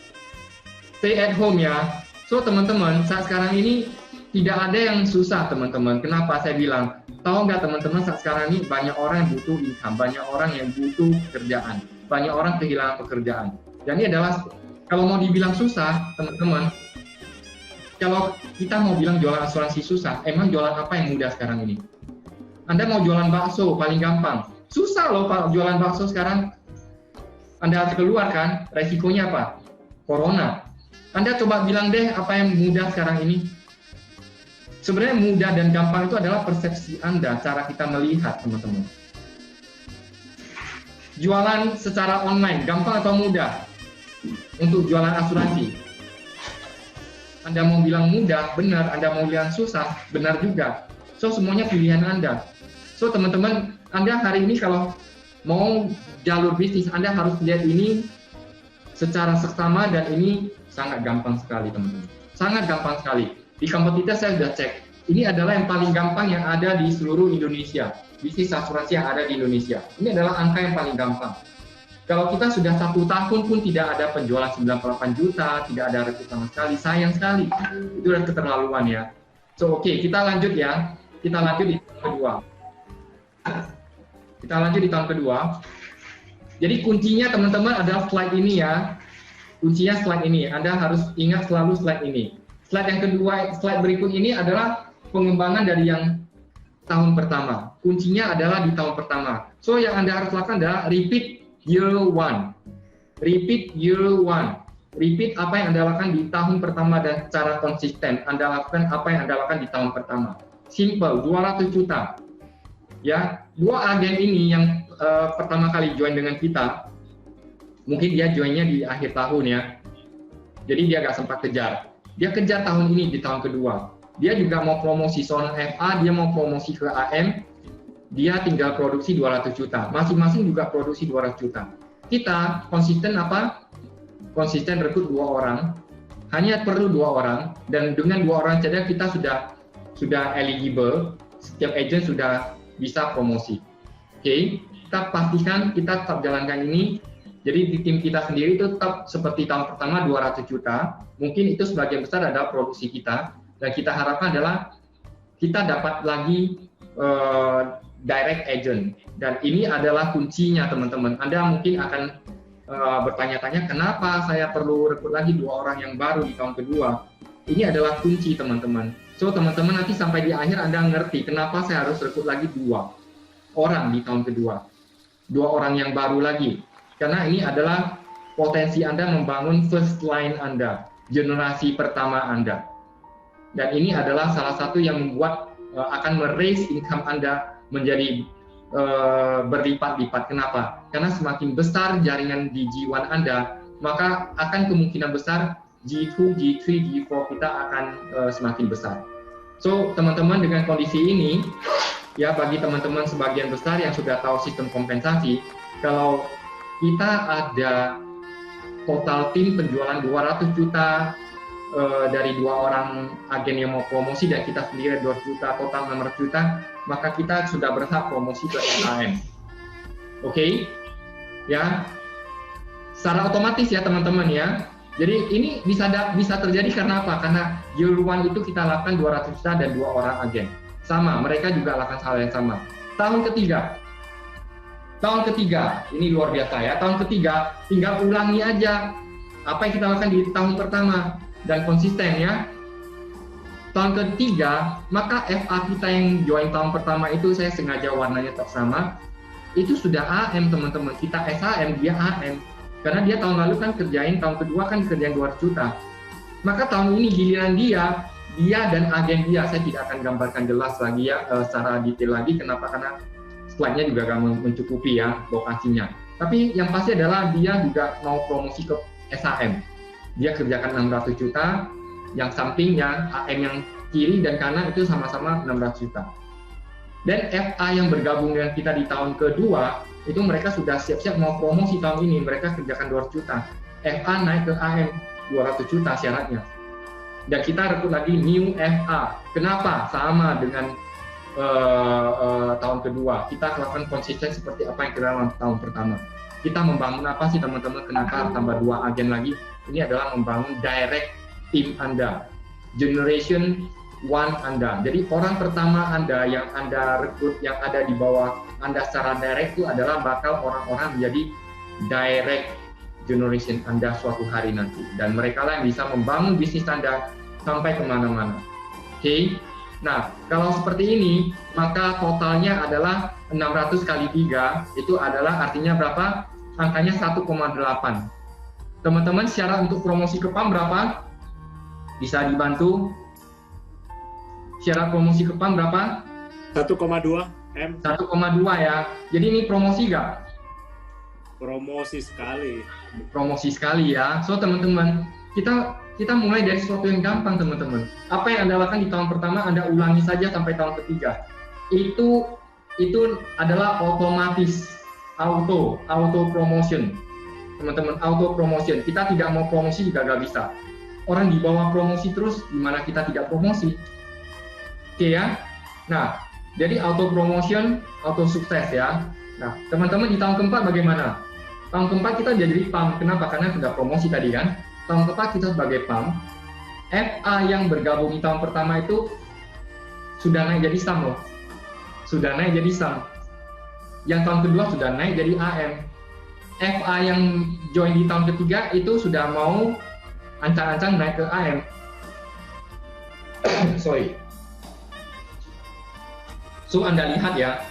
Stay at home ya. So teman-teman, saat sekarang ini tidak ada yang susah teman-teman. Kenapa saya bilang? Tahu nggak teman-teman, saat sekarang ini banyak orang yang butuh income, banyak orang yang butuh pekerjaan, banyak orang kehilangan pekerjaan. Dan ini adalah, kalau mau dibilang susah teman-teman, kalau kita mau bilang jualan asuransi susah, emang jualan apa yang mudah sekarang ini? Anda mau jualan bakso paling gampang, susah loh Pak jualan bakso sekarang. Anda harus keluar kan, resikonya apa? Corona. Anda coba bilang deh apa yang mudah sekarang ini. Sebenarnya mudah dan gampang itu adalah persepsi Anda, cara kita melihat teman-teman. Jualan secara online, gampang atau mudah? Untuk jualan asuransi. Anda mau bilang mudah, benar. Anda mau bilang susah, benar juga. So, semuanya pilihan Anda. So, teman-teman, Anda hari ini kalau mau jalur bisnis, Anda harus lihat ini secara seksama dan ini sangat gampang sekali, teman-teman. Sangat gampang sekali. Di kompetitor saya sudah cek. Ini adalah yang paling gampang yang ada di seluruh Indonesia. Bisnis asuransi yang ada di Indonesia. Ini adalah angka yang paling gampang. Kalau kita sudah 1 tahun pun tidak ada penjualan 98 juta, tidak ada rekrut sama sekali, sayang sekali. Itu adalah keterlaluan ya. So, oke, kita lanjut ya. Kita lanjut di tahun kedua. Kita lanjut di tahun kedua. Jadi kuncinya teman-teman adalah slide ini ya. Kuncinya slide ini. Anda harus ingat selalu slide ini. Slide yang kedua, slide berikut ini adalah pengembangan dari yang tahun pertama. Kuncinya adalah di tahun pertama. So, yang Anda harus lakukan adalah repeat year 1. Repeat year 1. Repeat apa yang Anda lakukan di tahun pertama dan secara konsisten. Anda lakukan apa yang Anda lakukan di tahun pertama. Simple, 200 juta. Ya, 2 agen ini yang pertama kali join dengan kita, mungkin dia joinnya di akhir tahun ya. Jadi dia nggak sempat kejar. Dia kejar tahun ini di tahun kedua. Dia juga mau promosi zona FA, dia mau promosi ke AM, dia tinggal produksi 200 juta. Masing-masing juga produksi 200 juta. Kita konsisten apa? Konsisten rekrut 2 orang. Hanya perlu 2 orang. Dan dengan 2 orang saja kita sudah eligible. Setiap agent sudah bisa promosi. Oke, kita pastikan kita tetap jalankan ini. Jadi di tim kita sendiri itu tetap seperti tahun pertama 200 juta. Mungkin itu sebagian besar adalah produksi kita. Dan kita harapkan adalah kita dapat lagi direct agent. Dan ini adalah kuncinya teman-teman. Anda mungkin akan bertanya-tanya kenapa saya perlu rekrut lagi 2 orang yang baru di tahun kedua. Ini adalah kunci teman-teman. So teman-teman nanti sampai di akhir Anda ngerti kenapa saya harus rekrut lagi 2 orang di tahun kedua. 2 orang yang baru lagi. Karena ini adalah potensi Anda membangun first line Anda, generasi pertama Anda. Dan ini adalah salah satu yang membuat akan meraise income Anda menjadi berlipat-lipat. Kenapa? Karena semakin besar jaringan di G1 Anda, maka akan kemungkinan besar G2, G3, G4 kita akan semakin besar. So, teman-teman dengan kondisi ini, ya bagi teman-teman sebagian besar yang sudah tahu sistem kompensasi, kalau kita ada total tim penjualan 200 juta dari 2 orang agen yang mau promosi dan kita sendiri 200 juta, total 600 juta, maka kita sudah berhak promosi ke SAM. Oke? Ya. Secara otomatis ya teman-teman ya. Jadi ini bisa terjadi karena apa? Karena year 1 itu kita lakukan 200 juta dan 2 orang agen. Sama, mereka juga lakukan hal yang sama. Tahun ketiga, ini luar biasa ya. Tahun ketiga, tinggal ulangi aja apa yang kita lakukan di tahun pertama dan konsisten ya. Tahun ketiga, maka FA kita yang join tahun pertama itu saya sengaja warnanya tetap sama. Itu sudah AM teman-teman. Kita SAM, dia AM. Karena dia tahun lalu kan kerjain, tahun kedua kan kerjain 200 juta. Maka tahun ini giliran dia dan agen dia, saya tidak akan gambarkan jelas lagi ya secara detail lagi. Kenapa? Karena slide-nya juga akan mencukupi ya lokasinya. Tapi yang pasti adalah dia juga mau promosi ke SAM. Dia kerjakan 600 juta, yang sampingnya AM yang kiri dan kanan itu sama-sama 600 juta. Dan FA yang bergabung dengan kita di tahun kedua, itu mereka sudah siap-siap mau promosi tahun ini, mereka kerjakan 200 juta. FA naik ke AM 200 juta syaratnya. Dan kita rekrut lagi new FA. Kenapa? Sama dengan tahun kedua. Kita lakukan konsisten seperti apa yang kita lakukan tahun pertama. Kita membangun apa sih teman-teman? Kenapa tambah 2 agen lagi? Ini adalah membangun direct team Anda, generation 1 Anda. Jadi orang pertama Anda yang Anda rekrut, yang ada di bawah Anda secara direct itu adalah bakal orang-orang menjadi direct generation Anda suatu hari nanti. Dan mereka lah yang bisa membangun bisnis Anda sampai kemana-mana. Oke? Nah, kalau seperti ini, maka totalnya adalah 600 kali 3, itu adalah artinya berapa? Angkanya 1,8. Teman-teman, syarat untuk promosi ke PAM berapa? Bisa dibantu? Syarat promosi ke PAM berapa? 1,2 M. 1,2 ya. Jadi ini promosi nggak? Promosi sekali. Promosi sekali ya. So teman-teman, kita mulai dari sesuatu yang gampang teman-teman. Apa yang Anda lakukan di tahun pertama, Anda ulangi saja sampai tahun ketiga. Itu adalah otomatis, auto promotion. Teman-teman, auto promotion. Kita tidak mau promosi juga nggak bisa. Orang di bawah promosi terus, gimana kita tidak promosi? Oke ya. Nah, jadi auto promotion, auto sukses ya. Nah, teman-teman di tahun keempat bagaimana? Tahun keempat kita jadi PAM. Kenapa? Karena sudah promosi tadi kan. Tahun keempat kita sebagai PAM. FA yang bergabung di tahun pertama itu sudah naik jadi SAM loh. Sudah naik jadi SAM. Yang tahun kedua sudah naik jadi AM. FA yang join di tahun ketiga itu sudah mau ancang-ancang naik ke AM. Sorry. So Anda lihat ya,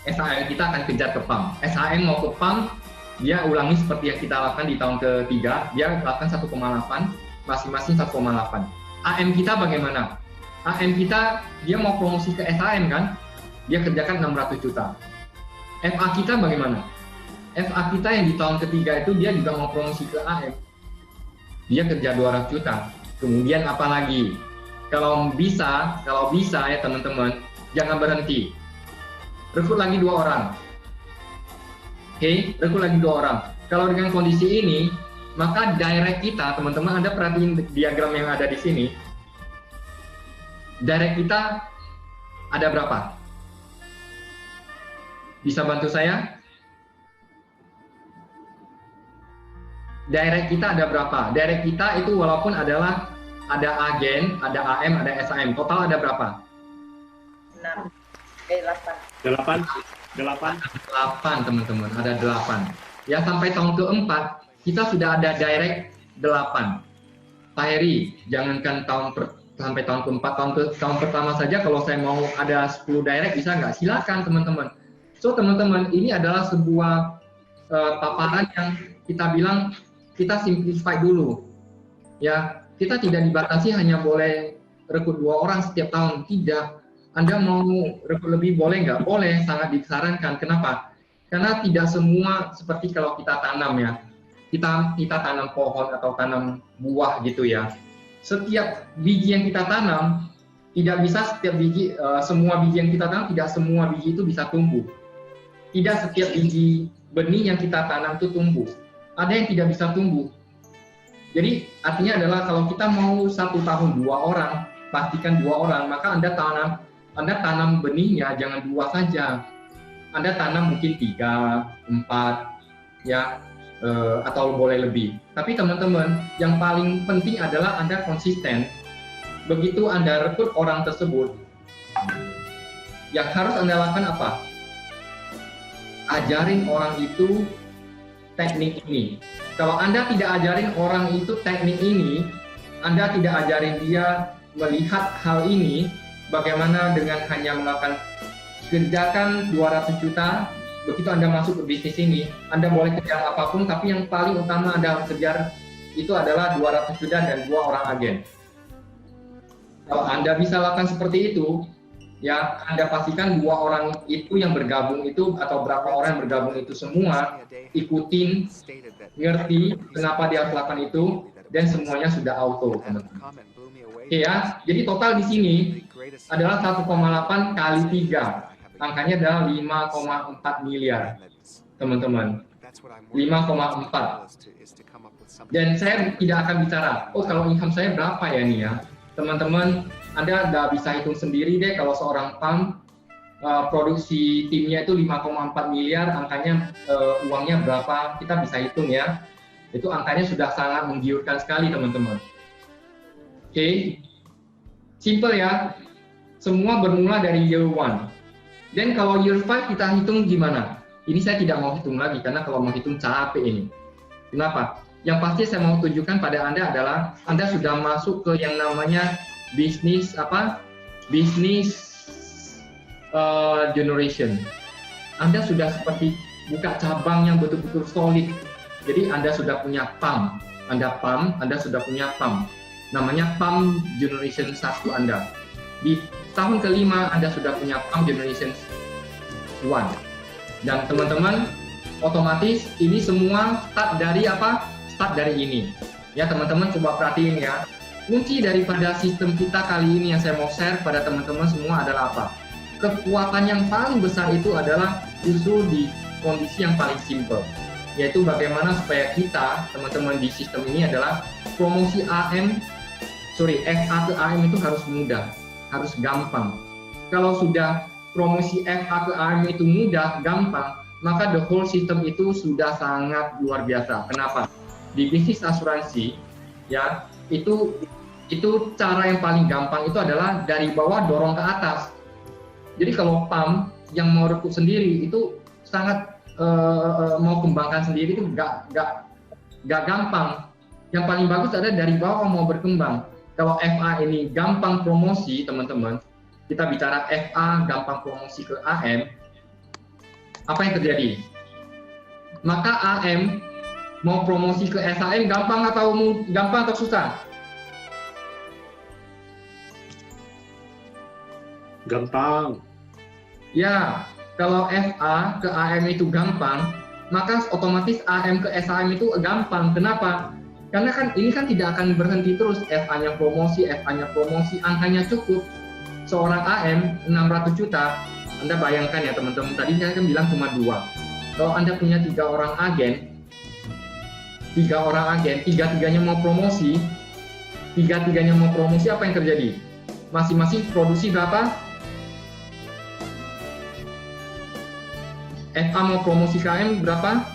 SAM kita akan kejar ke PAM. SAM mau ke PAM, dia ulangi seperti yang kita lakukan di tahun ketiga, dia lakukan 1,8, masing-masing 1,8. AM kita bagaimana? AM kita, dia mau promosi ke SAM kan? Dia kerjakan 600 juta. FA kita bagaimana? FA kita yang di tahun ketiga itu dia juga mau promosi ke AM. Dia kerja 200 juta. Kemudian apa lagi? Kalau bisa ya teman-teman, jangan berhenti. Rekrut lagi 2 orang. Oke, rekrut lagi 2 orang. Kalau dengan kondisi ini, maka direct kita, teman-teman, Anda perhatiin diagram yang ada di sini. Direct kita ada berapa? Bisa bantu saya? Direct kita ada berapa? Direct kita itu walaupun ada agen, ada AM, ada SAM. Total ada berapa? 8. 8 teman-teman, ada 8. Ya sampai tahun keempat kita sudah ada direct 8. Pak Heri, jangankan sampai tahun keempat, tahun pertama saja kalau saya mau ada 10 direct bisa nggak? Silakan teman-teman. So teman-teman, ini adalah sebuah paparan yang kita bilang kita simplify dulu. Ya, kita tidak dibatasi hanya boleh rekrut 2 orang setiap tahun, tidak. Anda mau rekrut lebih boleh nggak? Boleh, sangat disarankan. Kenapa? Karena tidak semua seperti kalau kita tanam ya. Kita tanam pohon atau tanam buah gitu ya. Setiap biji yang kita tanam, tidak bisa setiap biji, semua biji yang kita tanam, tidak semua biji itu bisa tumbuh. Tidak setiap biji benih yang kita tanam itu tumbuh. Ada yang tidak bisa tumbuh. Jadi artinya adalah kalau kita mau 1 tahun 2 orang, pastikan 2 orang, maka Anda tanam benihnya jangan 2 saja. Anda tanam mungkin 3, 4, ya, atau boleh lebih. Tapi teman-teman, yang paling penting adalah Anda konsisten. Begitu Anda rekrut orang tersebut, yang harus Anda lakukan apa? Ajarin orang itu teknik ini. Kalau Anda tidak ajarin orang itu teknik ini, Anda tidak ajarin dia melihat hal ini, bagaimana dengan hanya melakukan kerjakan 200 juta, begitu Anda masuk ke bisnis ini, Anda boleh kejar apapun, tapi yang paling utama Anda harus kejar itu adalah 200 juta dan 2 orang agen. Kalau Anda bisa lakukan seperti itu, ya Anda pastikan 2 orang itu yang bergabung itu, atau berapa orang yang bergabung itu semua, ikutin, ngerti kenapa dia harus lakukan itu, dan semuanya sudah auto, teman-teman. Oke ya, jadi total di sini adalah 1,8 kali 3. Angkanya adalah 5,4 miliar, teman-teman. 5,4. Dan saya tidak akan bicara, oh kalau income saya berapa ya nih ya. Teman-teman, Anda udah bisa hitung sendiri deh kalau seorang PAM produksi timnya itu 5,4 miliar, angkanya uangnya berapa, kita bisa hitung ya. Itu angkanya sudah sangat menggiurkan sekali, teman-teman. Oke, simple ya. Semua bermula dari year 1. Dan kalau year 5 kita hitung gimana? Ini saya tidak mau hitung lagi, karena kalau mau hitung capek ini. Kenapa? Yang pasti saya mau tunjukkan pada Anda adalah Anda sudah masuk ke yang namanya bisnis generation. Anda sudah seperti buka cabang yang betul-betul solid. Jadi Anda sudah punya PAM. Anda sudah punya PAM. Namanya PAM Generation 1 Anda. Di tahun kelima Anda sudah punya PAM Generation 1. Dan teman-teman, otomatis ini semua start dari apa? Start dari ini. Ya teman-teman coba perhatiin ya. Kunci daripada sistem kita kali ini yang saya mau share pada teman-teman semua adalah apa? Kekuatan yang paling besar itu adalah justru di kondisi yang paling simple. Yaitu bagaimana supaya kita, teman-teman di sistem ini adalah promosi FA ke AM itu harus mudah, harus gampang. Kalau sudah promosi FA ke AM itu mudah, gampang, maka the whole system itu sudah sangat luar biasa. Kenapa? Di bisnis asuransi, ya itu cara yang paling gampang itu adalah dari bawah dorong ke atas. Jadi kalau PAM yang mau rekrut sendiri itu sangat mau kembangkan sendiri itu nggak gampang. Yang paling bagus adalah dari bawah mau berkembang. Kalau FA ini gampang promosi, teman-teman, kita bicara FA gampang promosi ke AM, apa yang terjadi? Maka AM mau promosi ke SAM gampang atau susah? Gampang. Ya, kalau FA ke AM itu gampang, maka otomatis AM ke SAM itu gampang. Kenapa? Karena kan ini kan tidak akan berhenti terus, FA-nya promosi, angkanya cukup. Seorang AM 600 juta, Anda bayangkan ya teman-teman, tadi saya kan bilang cuma 2. Kalau Anda punya 3 orang agen, tiga-tiganya mau promosi, apa yang terjadi? Masing-masing produksi berapa? FA mau promosi KM berapa?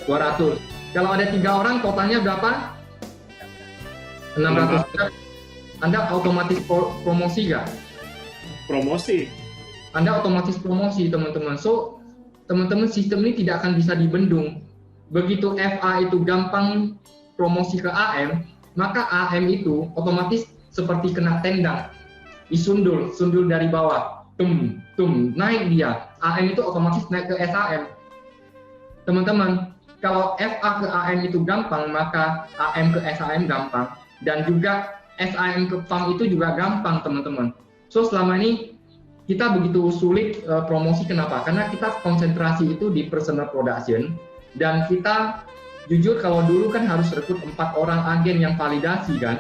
200. Kalau ada 3 orang, totalnya berapa? 600. Anda otomatis promosi nggak? Promosi. Anda otomatis promosi, teman-teman. So, teman-teman, sistem ini tidak akan bisa dibendung. Begitu FA itu gampang promosi ke AM, maka AM itu otomatis seperti kena tendang. Disundul dari bawah. Naik dia. AM itu otomatis naik ke SAM. Teman-teman, kalau FA ke AM itu gampang, maka AM ke SAM gampang. Dan juga SAM ke PAM itu juga gampang, teman-teman. So selama ini kita begitu sulit promosi, kenapa? Karena kita konsentrasi itu di personal production, dan kita jujur kalau dulu kan harus rekrut 4 orang agen yang validasi kan,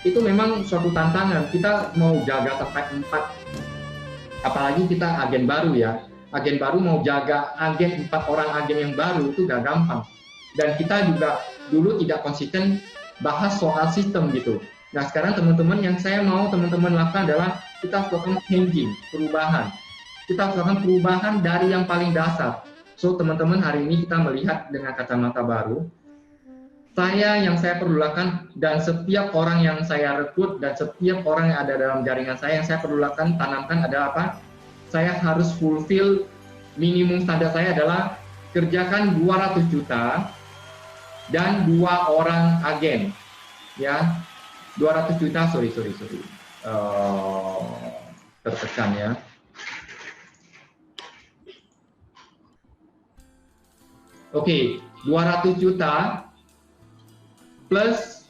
itu memang suatu tantangan. Kita mau jaga sampai 4, apalagi kita agen baru ya, agen baru mau jaga 4 orang agen yang baru itu gak gampang. Dan kita juga dulu tidak konsisten bahas soal sistem gitu. Nah sekarang teman-teman, yang saya mau teman-teman lakukan adalah kita lakukan changing, perubahan. Kita lakukan perubahan dari yang paling dasar. So teman-teman, hari ini kita melihat dengan kacamata baru. Yang saya perlu lakukan, dan setiap orang yang saya rekrut dan setiap orang yang ada dalam jaringan saya, yang saya perlu lakukan, tanamkan adalah apa? Saya harus fulfill minimum standar saya adalah kerjakan 200 juta dan 2 orang agen, ya. 200 juta, sorry. Tertekan ya. Oke, 200 juta plus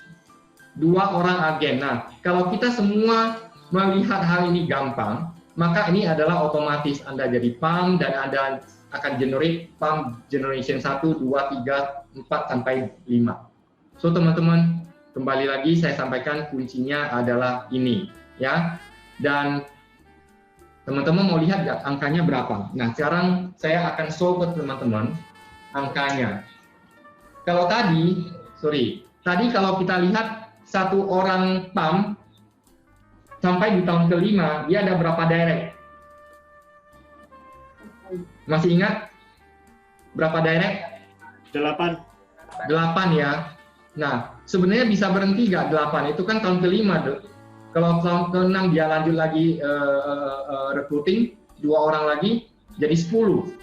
2 orang agen. Nah, kalau kita semua melihat hal ini gampang, maka ini adalah otomatis Anda jadi PAM dan Anda akan generate PAM generation 1, 2, 3, 4, sampai 5. So, teman-teman, kembali lagi saya sampaikan kuncinya adalah ini, ya. Dan teman-teman mau lihat nggak angkanya berapa? Nah, sekarang saya akan show ke teman-teman angkanya. Kalau tadi kalau kita lihat 1 orang PAM sampai di tahun ke-5, dia ada berapa direct? Masih ingat berapa direct? 8. 8 ya. Nah, sebenarnya bisa berhenti nggak 8? Itu kan tahun ke-5. Kalau tahun ke-6 dia lanjut lagi recruiting, 2 orang lagi, jadi 10.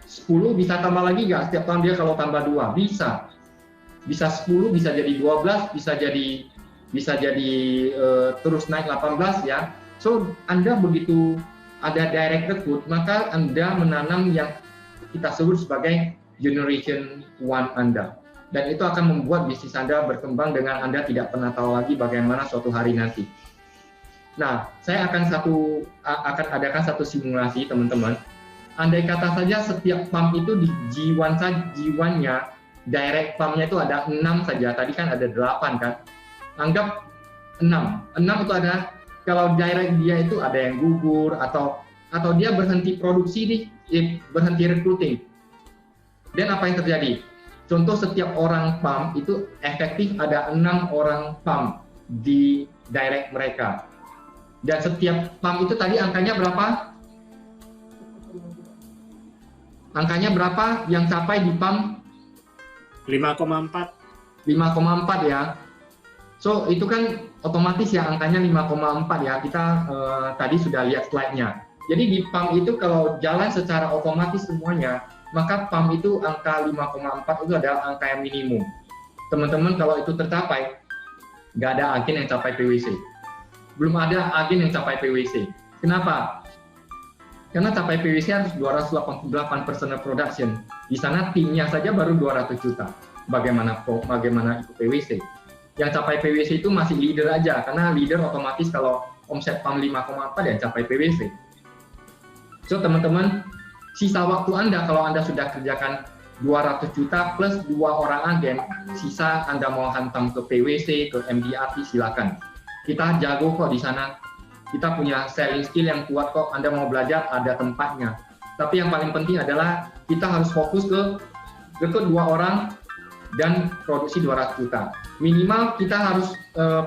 10 bisa tambah lagi nggak? Setiap tahun dia kalau tambah 2, bisa. Bisa 10, bisa jadi 12, bisa jadi terus naik 18 ya. So, Anda begitu ada direct recruit, maka Anda menanam yang kita sebut sebagai generation 1 Anda. Dan itu akan membuat bisnis Anda berkembang dengan Anda tidak pernah tahu lagi bagaimana suatu hari nanti. Nah, saya akan adakan satu simulasi, teman-teman. Andai kata saja setiap PAM itu di G1-nya, direct PAM-nya itu ada 6 saja. Tadi kan ada 8 kan. Anggap 6. 6 itu ada, kalau direct dia itu ada yang gugur atau dia berhenti produksi berhenti recruiting. Dan apa yang terjadi? Contoh, setiap orang PAM itu efektif ada 6 orang PAM di direct mereka. Dan setiap PAM itu tadi angkanya berapa? Angkanya berapa yang capai di PAM? 5,4. 5,4 ya. So, itu kan otomatis ya angkanya 5,4 ya. Kita tadi sudah lihat slide-nya. Jadi di PAM itu kalau jalan secara otomatis semuanya, maka PAM itu angka 5,4 itu adalah angka yang minimum. Teman-teman, kalau itu tercapai, nggak ada agen yang capai PwC. Belum ada agen yang capai PwC. Kenapa? Karena capai PwC harus 288 personal production. Di sana timnya saja baru 200 juta. Bagaimana ikut PwC? Yang capai PwC itu masih leader aja, karena leader otomatis kalau omset PAM 5,4 ya capai PwC. So, teman-teman, sisa waktu Anda kalau Anda sudah kerjakan 200 juta plus 2 orang agen, sisa Anda mau hantam ke PwC, ke MDRT, silakan. Kita jago kok di sana. Kita punya selling skill yang kuat kok. Anda mau belajar, ada tempatnya. Tapi yang paling penting adalah kita harus fokus ke rekrut 2 orang dan produksi 200 juta. Minimal kita harus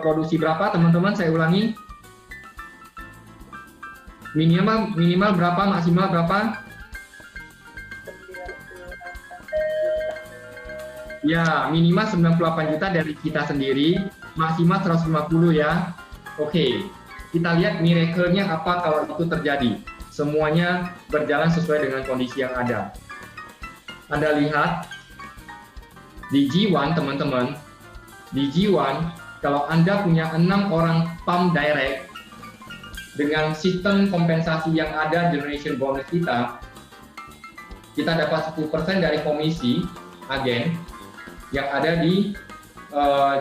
produksi berapa, teman-teman? Saya ulangi. Minimal berapa, maksimal berapa? Ya, minimal 98 juta dari kita sendiri, maksimal 150 ya. Oke, kita lihat miracle-nya apa kalau itu terjadi. Semuanya berjalan sesuai dengan kondisi yang ada. Anda lihat, di G1, teman-teman, di G1, kalau Anda punya 6 orang PAM direct, dengan sistem kompensasi yang ada, generation bonus kita dapat 10% dari komisi agen yang ada di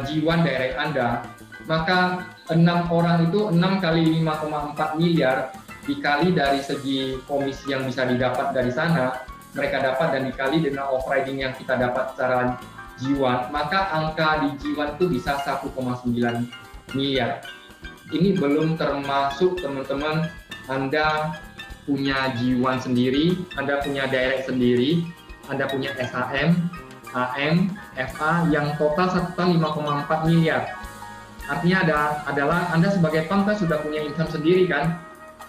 G1 direct Anda. maka 6 orang itu 6 kali 5,4 miliar dikali dari segi komisi yang bisa didapat dari sana, mereka dapat, dan dikali dengan overriding yang kita dapat secara G1, maka angka di G1 itu bisa 1,9 miliar. Ini belum termasuk teman-teman Anda punya G1 sendiri, Anda punya direct sendiri, Anda punya SHM, AM, FA yang total 5,4 miliar. Artinya adalah Anda sebagai pump kan sudah punya income sendiri kan,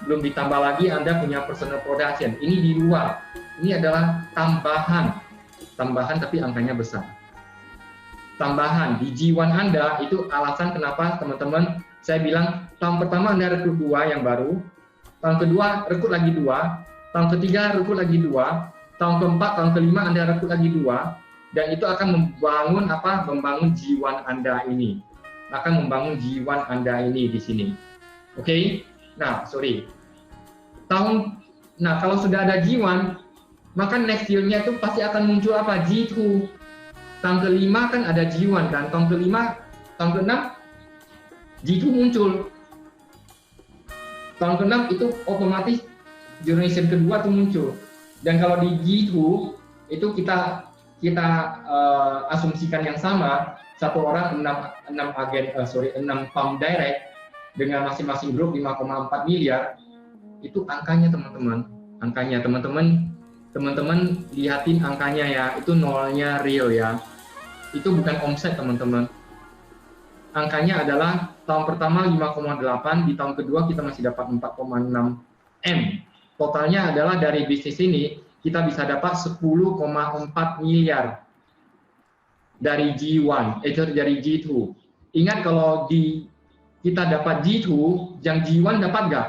belum ditambah lagi Anda punya personal production. Ini di luar, ini adalah tambahan tapi angkanya besar. Tambahan di G1 Anda itu alasan kenapa teman-teman saya bilang tahun pertama Anda rekrut 2 yang baru, tahun kedua rekrut lagi 2, tahun ketiga rekrut lagi 2, tahun keempat, tahun kelima Anda rekrut lagi 2, dan itu akan membangun G1 Anda ini. Akan membangun G1 Anda ini di sini. Oke? Nah, kalau sudah ada G1, maka next year-nya itu pasti akan muncul apa? G2. Tahun kelima kan ada G1 kan, tahun ke-6 G2 muncul. Tahun ke-6 itu otomatis generation kedua tuh muncul. Dan kalau di G2 itu kita asumsikan yang sama, satu orang 6 pump direct dengan masing-masing grup 5,4 miliar, itu angkanya teman-teman lihatin angkanya ya, itu nolnya real ya, itu bukan omset teman-teman. Angkanya adalah tahun pertama 5,8, di tahun kedua kita masih dapat 4,6 M. Totalnya adalah dari bisnis ini kita bisa dapat 10,4 miliar dari G1, dari G2. Ingat kalau kita dapat G2, yang G1 dapat nggak?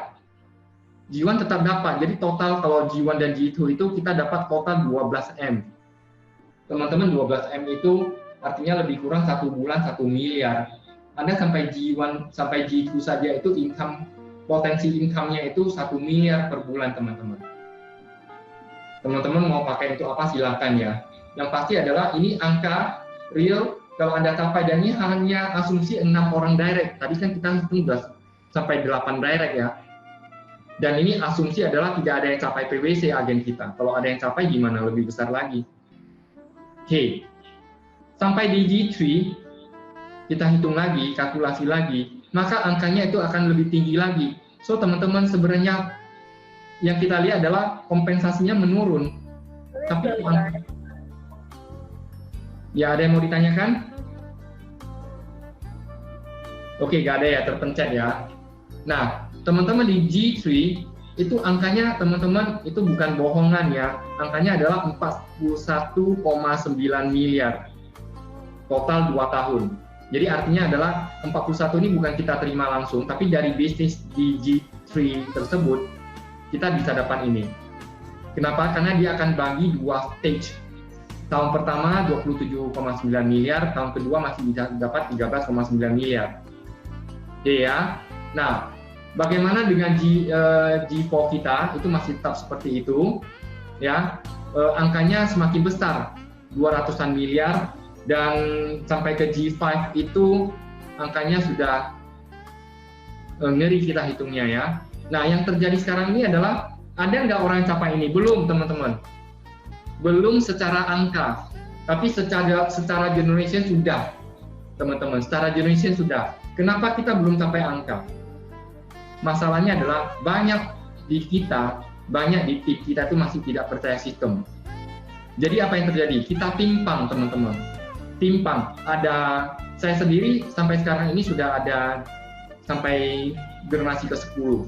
G1 tetap dapat. Jadi total kalau G1 dan G2 itu kita dapat total 12 M. Teman-teman, 12 M itu artinya lebih kurang 1 bulan 1 miliar. Anda sampai G1 sampai G2 saja itu potensi income-nya itu 1 miliar per bulan teman-teman. Teman-teman mau pakai itu apa silakan ya. Yang pasti adalah ini angka real kalau Anda capai, dan ini hanya asumsi 6 orang direct. Tadi kan kita hitung sudah sampai 8 direct ya. Dan ini asumsi adalah tidak ada yang capai PwC agen kita. Kalau ada yang capai gimana? Lebih besar lagi. Oke. Sampai di G3 kita hitung lagi, kalkulasi lagi, maka angkanya itu akan lebih tinggi lagi. So teman-teman, sebenarnya yang kita lihat adalah kompensasinya menurun. Tapi ya, ada yang mau ditanyakan? Oke, nggak ada ya, terpencet ya. Nah, teman-teman di G3 itu angkanya teman-teman itu bukan bohongan ya. Angkanya adalah 41,9 miliar total 2 tahun. Jadi artinya adalah 41 ini bukan kita terima langsung, tapi dari bisnis di G3 tersebut kita bisa dapat ini. Kenapa? Karena dia akan bagi 2 stage. Tahun pertama 27,9 miliar, tahun kedua masih bisa dapat 13,9 miliar. Oke ya. Nah, bagaimana dengan G4 kita? Itu masih tetap seperti itu. Ya, angkanya semakin besar, 200-an miliar, dan sampai ke G5 itu angkanya sudah ngeri kita hitungnya ya. Nah, yang terjadi sekarang ini adalah ada nggak orang yang capai ini? Belum, teman-teman. Belum secara angka, tapi secara generation sudah, teman-teman. Secara generation sudah. Kenapa kita belum capai angka? Masalahnya adalah banyak di tim kita itu masih tidak percaya sistem. Jadi apa yang terjadi? Kita timpang, teman-teman. Timpang. Saya sendiri sampai sekarang ini sudah ada sampai generasi ke-10.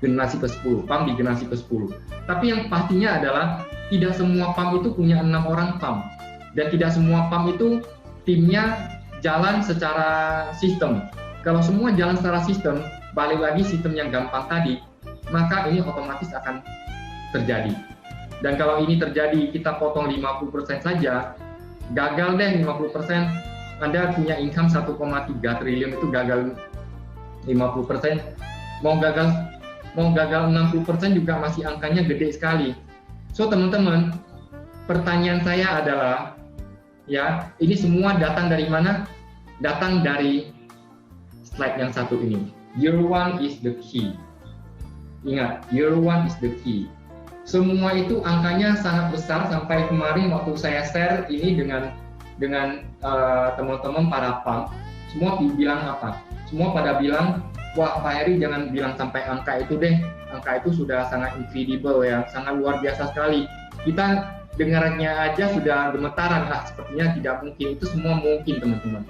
Generasi ke-10, pump di generasi ke-10. Tapi yang pastinya adalah tidak semua pump itu punya 6 orang pump. Dan tidak semua pump itu timnya jalan secara sistem. Kalau semua jalan secara sistem, balik lagi sistem yang gampang tadi, maka ini otomatis akan terjadi. Dan kalau ini terjadi, kita potong 50% saja, gagal deh 50%, Anda punya income 1,3 triliun itu gagal 50%, mau gagal 60% juga masih angkanya gede sekali. So teman-teman, pertanyaan saya adalah, ya ini semua datang dari mana? Datang dari slide yang satu ini. Year one is the key. Ingat, year one is the key. Semua itu angkanya sangat besar sampai kemarin waktu saya share ini dengan teman-teman para pump, semua bilang apa? Semua pada bilang, wah Pak Heri jangan bilang sampai angka itu deh. Angka itu sudah sangat incredible ya, sangat luar biasa sekali. Kita dengarnya aja sudah gemetaran, sepertinya tidak mungkin. Itu semua mungkin teman-teman.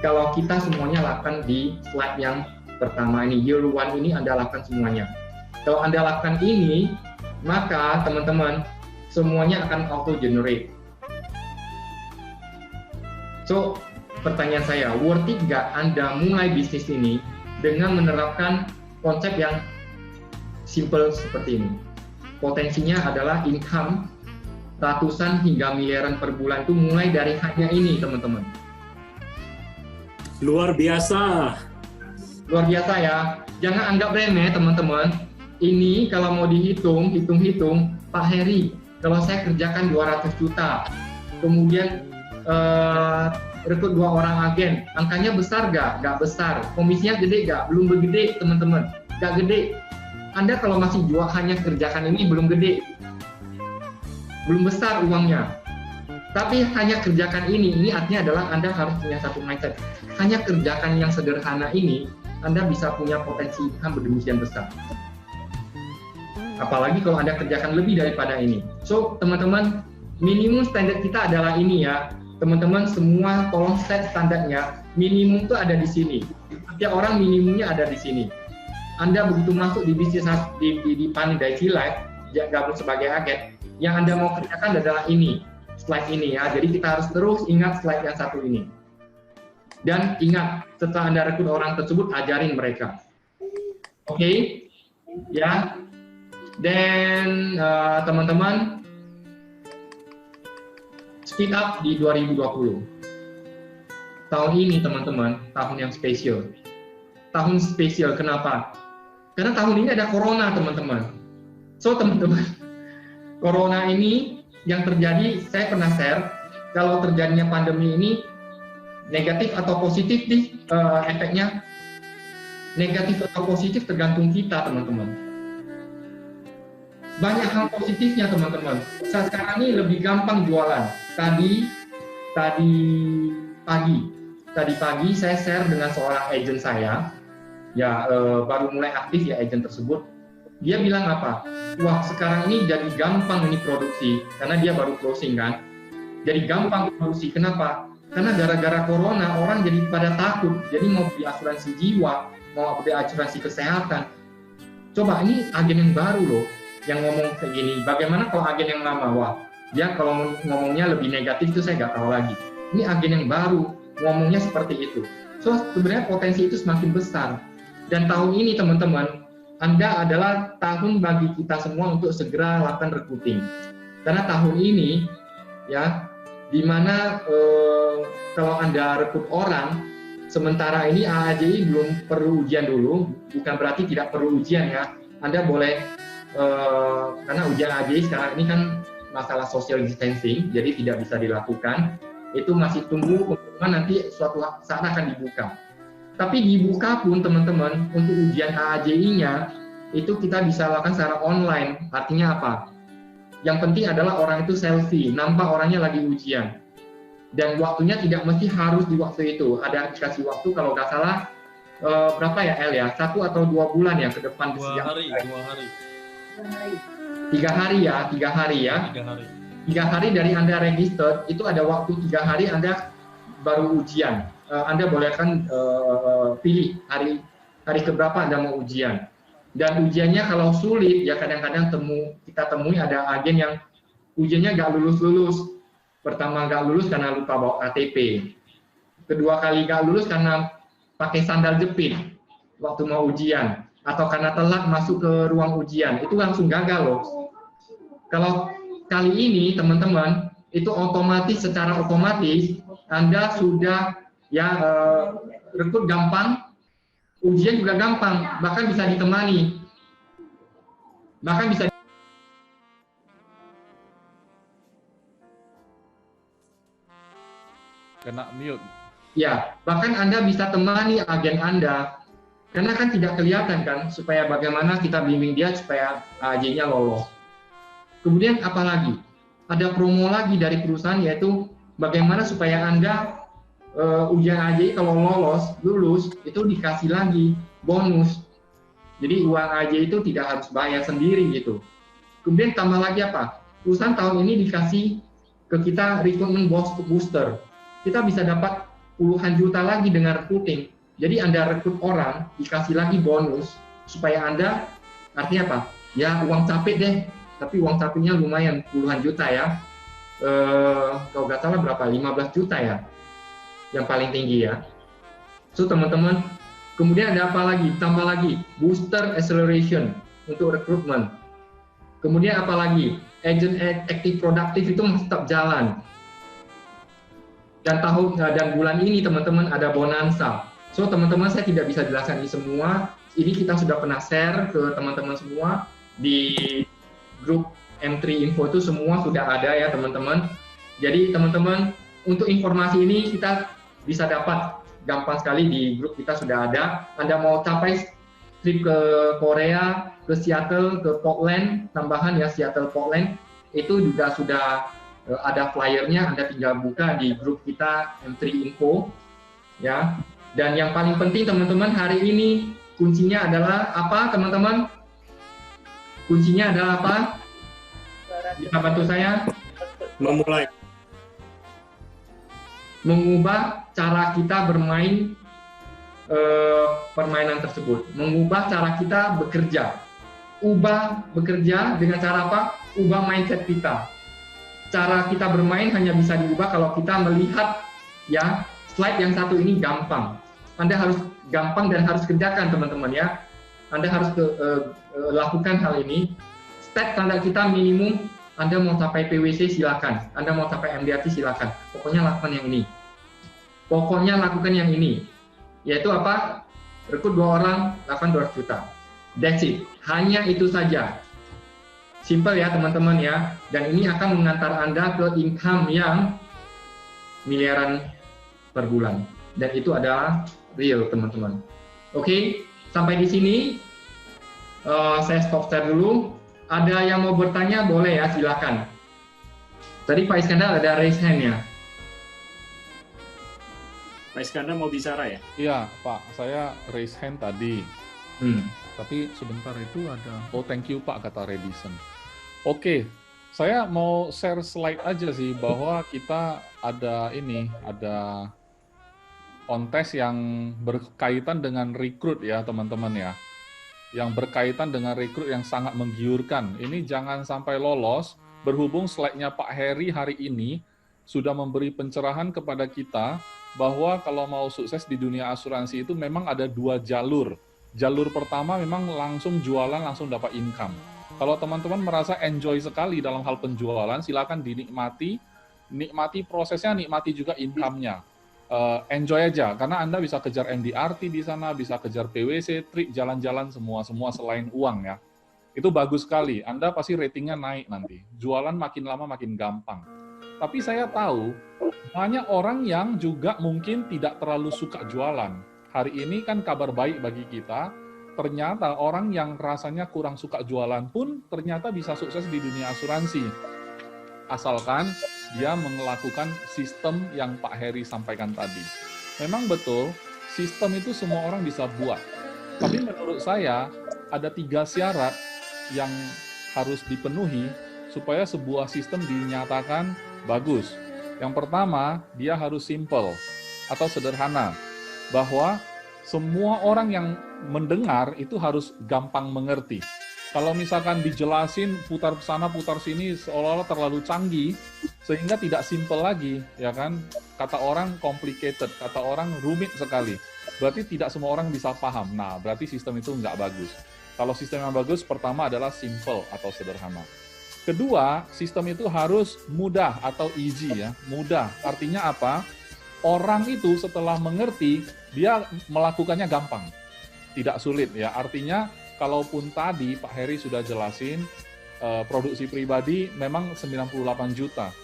Kalau kita semuanya lakukan di slide yang pertama ini, year one ini Anda lakukan semuanya. Kalau Anda lakukan ini, maka teman-teman semuanya akan auto generate. So, pertanyaan saya, worth it nggak Anda mulai bisnis ini dengan menerapkan konsep yang simple seperti ini? Potensinya adalah income ratusan hingga miliaran per bulan itu mulai dari hanya ini, teman-teman. Luar biasa. Luar biasa ya. Jangan anggap remeh, teman-teman. Ini kalau mau hitung, Pak Heri, kalau saya kerjakan 200 juta, kemudian rekrut 2 orang agen, angkanya besar nggak? Nggak besar. Komisinya gede nggak? Belum bergede, teman-teman. Nggak gede. Anda kalau masih hanya kerjakan ini belum gede. Belum besar uangnya. Tapi hanya kerjakan ini artinya adalah Anda harus punya satu mindset. Hanya kerjakan yang sederhana ini, Anda bisa punya potensi income berdemikian besar. Apalagi kalau Anda kerjakan lebih daripada ini. So, teman-teman, minimum standar kita adalah ini ya. Teman-teman semua tolong set standarnya. Minimum itu ada di sini. Setiap orang minimumnya ada di sini. Anda begitu masuk di bisnis di Pandai Life, gabung sebagai agen, yang Anda mau kerjakan adalah ini, slide ini ya. Jadi kita harus terus ingat slide yang satu ini. Dan ingat, setelah Anda rekrut orang tersebut, ajarin mereka. Oke? Ya. Dan teman-teman, speed up di 2020. Tahun ini teman-teman, tahun yang spesial. Tahun spesial, kenapa? Karena tahun ini ada corona teman-teman. So teman-teman, corona ini yang terjadi, saya pernah share, kalau terjadinya pandemi ini, negatif atau positif nih efeknya. Negatif atau positif tergantung kita teman-teman. Banyak hal positifnya teman-teman. Saat sekarang ini lebih gampang jualan. Tadi pagi saya share dengan seorang agent saya, ya baru mulai aktif ya agent tersebut. Dia bilang apa? Wah sekarang ini jadi gampang ini produksi, karena dia baru closing kan. Jadi gampang produksi. Kenapa? Karena gara-gara corona orang jadi pada takut. Jadi mau beli asuransi jiwa, mau beli asuransi kesehatan. Coba ini agen yang baru loh yang ngomong kayak gini. Bagaimana kalau agen yang lama? Wah, dia kalau ngomongnya lebih negatif itu saya nggak tahu lagi. Ini agen yang baru ngomongnya seperti itu. So sebenarnya potensi itu semakin besar. Dan tahun ini teman-teman, Anda adalah tahun bagi kita semua untuk segera lakukan recruiting. Karena tahun ini ya, dimana kalau Anda rekrut orang, sementara ini AAJI belum perlu ujian dulu, bukan berarti tidak perlu ujian ya. Anda boleh karena ujian AAJI sekarang ini kan masalah social distancing, jadi tidak bisa dilakukan. Itu masih tunggu pengumuman, nanti suatu saat akan dibuka. Tapi dibuka pun teman-teman, untuk ujian AAJI-nya itu kita bisa lakukan secara online. Artinya apa? Yang penting adalah orang itu selfie, nampak orangnya lagi ujian. Dan waktunya tidak mesti harus di waktu itu. Ada dikasih waktu kalau nggak salah berapa ya El ya? 1 atau 2 bulan ya ke depan. 2 hari. 3 hari ya. 3 hari dari Anda register, itu ada waktu 3 hari Anda baru ujian. Anda boleh kan pilih hari keberapa Anda mau ujian. Dan ujiannya kalau sulit, ya kadang-kadang kita temui ada agen yang ujiannya nggak lulus-lulus. Pertama nggak lulus karena lupa bawa KTP. Kedua kali nggak lulus karena pakai sandal jepit waktu mau ujian. Atau karena telat masuk ke ruang ujian. Itu langsung gagal loh. Kalau kali ini teman-teman, itu secara otomatis Anda sudah ya rekrut gampang, ujian juga gampang, bahkan bisa ditemani. Kena mute. Ya, bahkan Anda bisa temani agen Anda, karena kan tidak kelihatan kan, supaya bagaimana kita bimbing dia supaya AJ-nya lolos. Kemudian apalagi? Ada promo lagi dari perusahaan, yaitu bagaimana supaya Anda ujian AJ kalau lulus, itu dikasih lagi bonus. Jadi uang AJ itu tidak harus bayar sendiri gitu. Kemudian tambah lagi apa? Perusahaan tahun ini dikasih ke kita recruitment booster. Kita bisa dapat puluhan juta lagi dengan recruiting. Jadi Anda rekrut orang, dikasih lagi bonus, supaya Anda, artinya apa? Ya uang capek deh, tapi uang capeknya lumayan, puluhan juta ya. Kalau nggak salah berapa? 15 juta ya, yang paling tinggi ya. So teman-teman, kemudian ada apa lagi? Tambah lagi, booster acceleration untuk rekrutmen. Kemudian apa lagi? Agent active produktif itu masih tetap jalan. Dan bulan ini teman-teman ada bonanza. So teman-teman, saya tidak bisa jelaskan ini semua. Ini kita sudah pernah share ke teman-teman semua di grup M3 Info, itu semua sudah ada ya teman-teman. Jadi teman-teman, untuk informasi ini kita bisa dapat gampang sekali di grup kita sudah ada. Anda mau capai trip ke Korea, ke Seattle, ke Portland, tambahan ya Seattle Portland, itu juga sudah ada flyernya. Anda tinggal buka di grup kita M3 Info ya. Dan yang paling penting teman-teman, hari ini kuncinya adalah apa teman-teman? Kuncinya adalah apa? Bisa bantu saya? Memulai. Mengubah cara kita bermain permainan tersebut. Mengubah cara kita bekerja. Ubah bekerja dengan cara apa? Ubah mindset kita. Cara kita bermain hanya bisa diubah kalau kita melihat ya slide yang satu ini gampang. Anda harus gampang dan harus kerjakan teman-teman ya. Anda harus lakukan hal ini. Step standar kita minimum, Anda mau capai PwC silakan. Anda mau capai MDRT silakan. Pokoknya lakukan yang ini. Pokoknya lakukan yang ini. Yaitu apa? Rekrut 2 orang, lakukan 200 juta. That's it. Hanya itu saja. Simple ya teman-teman ya. Dan ini akan mengantar Anda ke income yang miliaran per bulan. Dan itu adalah real teman-teman. Oke, sampai di sini saya stop share dulu. Ada yang mau bertanya boleh ya, silakan. Tadi Pak Iskandar ada raise hand ya. Pak Iskandar mau bicara ya? Iya, Pak. Saya raise hand tadi. Tapi sebentar itu ada. Oh, thank you Pak, kata Redison. Oke, saya mau share slide aja sih bahwa kita ada kontes yang berkaitan dengan rekrut ya teman-teman ya. Yang berkaitan dengan rekrut yang sangat menggiurkan. Ini jangan sampai lolos, berhubung slide-nya Pak Heri hari ini sudah memberi pencerahan kepada kita bahwa kalau mau sukses di dunia asuransi itu memang ada 2 jalur. Jalur pertama memang langsung jualan, langsung dapat income. Kalau teman-teman merasa enjoy sekali dalam hal penjualan, silakan dinikmati. Nikmati prosesnya, nikmati juga income-nya. Enjoy aja, karena Anda bisa kejar MDRT di sana, bisa kejar PwC, trip, jalan-jalan, semua selain uang ya. Itu bagus sekali, Anda pasti ratingnya naik nanti. Jualan makin lama makin gampang. Tapi saya tahu, banyak orang yang juga mungkin tidak terlalu suka jualan. Hari ini kan kabar baik bagi kita, ternyata orang yang rasanya kurang suka jualan pun ternyata bisa sukses di dunia asuransi. Asalkan dia melakukan sistem yang Pak Heri sampaikan tadi. Memang betul, sistem itu semua orang bisa buat. Tapi menurut saya, ada 3 syarat yang harus dipenuhi supaya sebuah sistem dinyatakan bagus. Yang pertama, dia harus simple atau sederhana. Bahwa semua orang yang mendengar itu harus gampang mengerti. Kalau misalkan dijelasin putar sana putar sini seolah-olah terlalu canggih sehingga tidak simple lagi, ya kan? Kata orang complicated, kata orang rumit sekali. Berarti tidak semua orang bisa paham. Nah, berarti sistem itu nggak bagus. Kalau sistem yang bagus, pertama adalah simple atau sederhana. Kedua, sistem itu harus mudah atau easy ya. Mudah, artinya apa? Orang itu setelah mengerti, dia melakukannya gampang. Tidak sulit ya, artinya kalaupun tadi Pak Heri sudah jelasin, produksi pribadi memang 98 juta.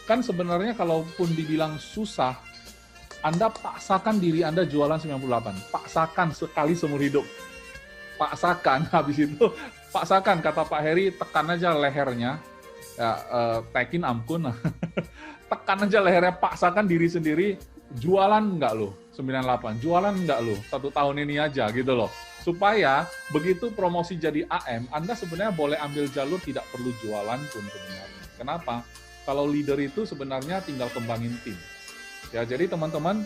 Kan sebenarnya kalaupun dibilang susah, Anda paksakan diri Anda jualan 98. Paksakan sekali seumur hidup. Paksakan, habis itu paksakan, kata Pak Heri, tekan aja lehernya. Ya, tekin ampun. Tekan aja lehernya, paksakan diri sendiri. Jualan enggak lo 98, jualan enggak lo 1 tahun ini aja gitu loh. Supaya begitu promosi jadi AM, Anda sebenarnya boleh ambil jalur tidak perlu jualan pun sebenarnya. Kenapa? Kalau leader itu sebenarnya tinggal kembangin tim. Ya, jadi teman-teman,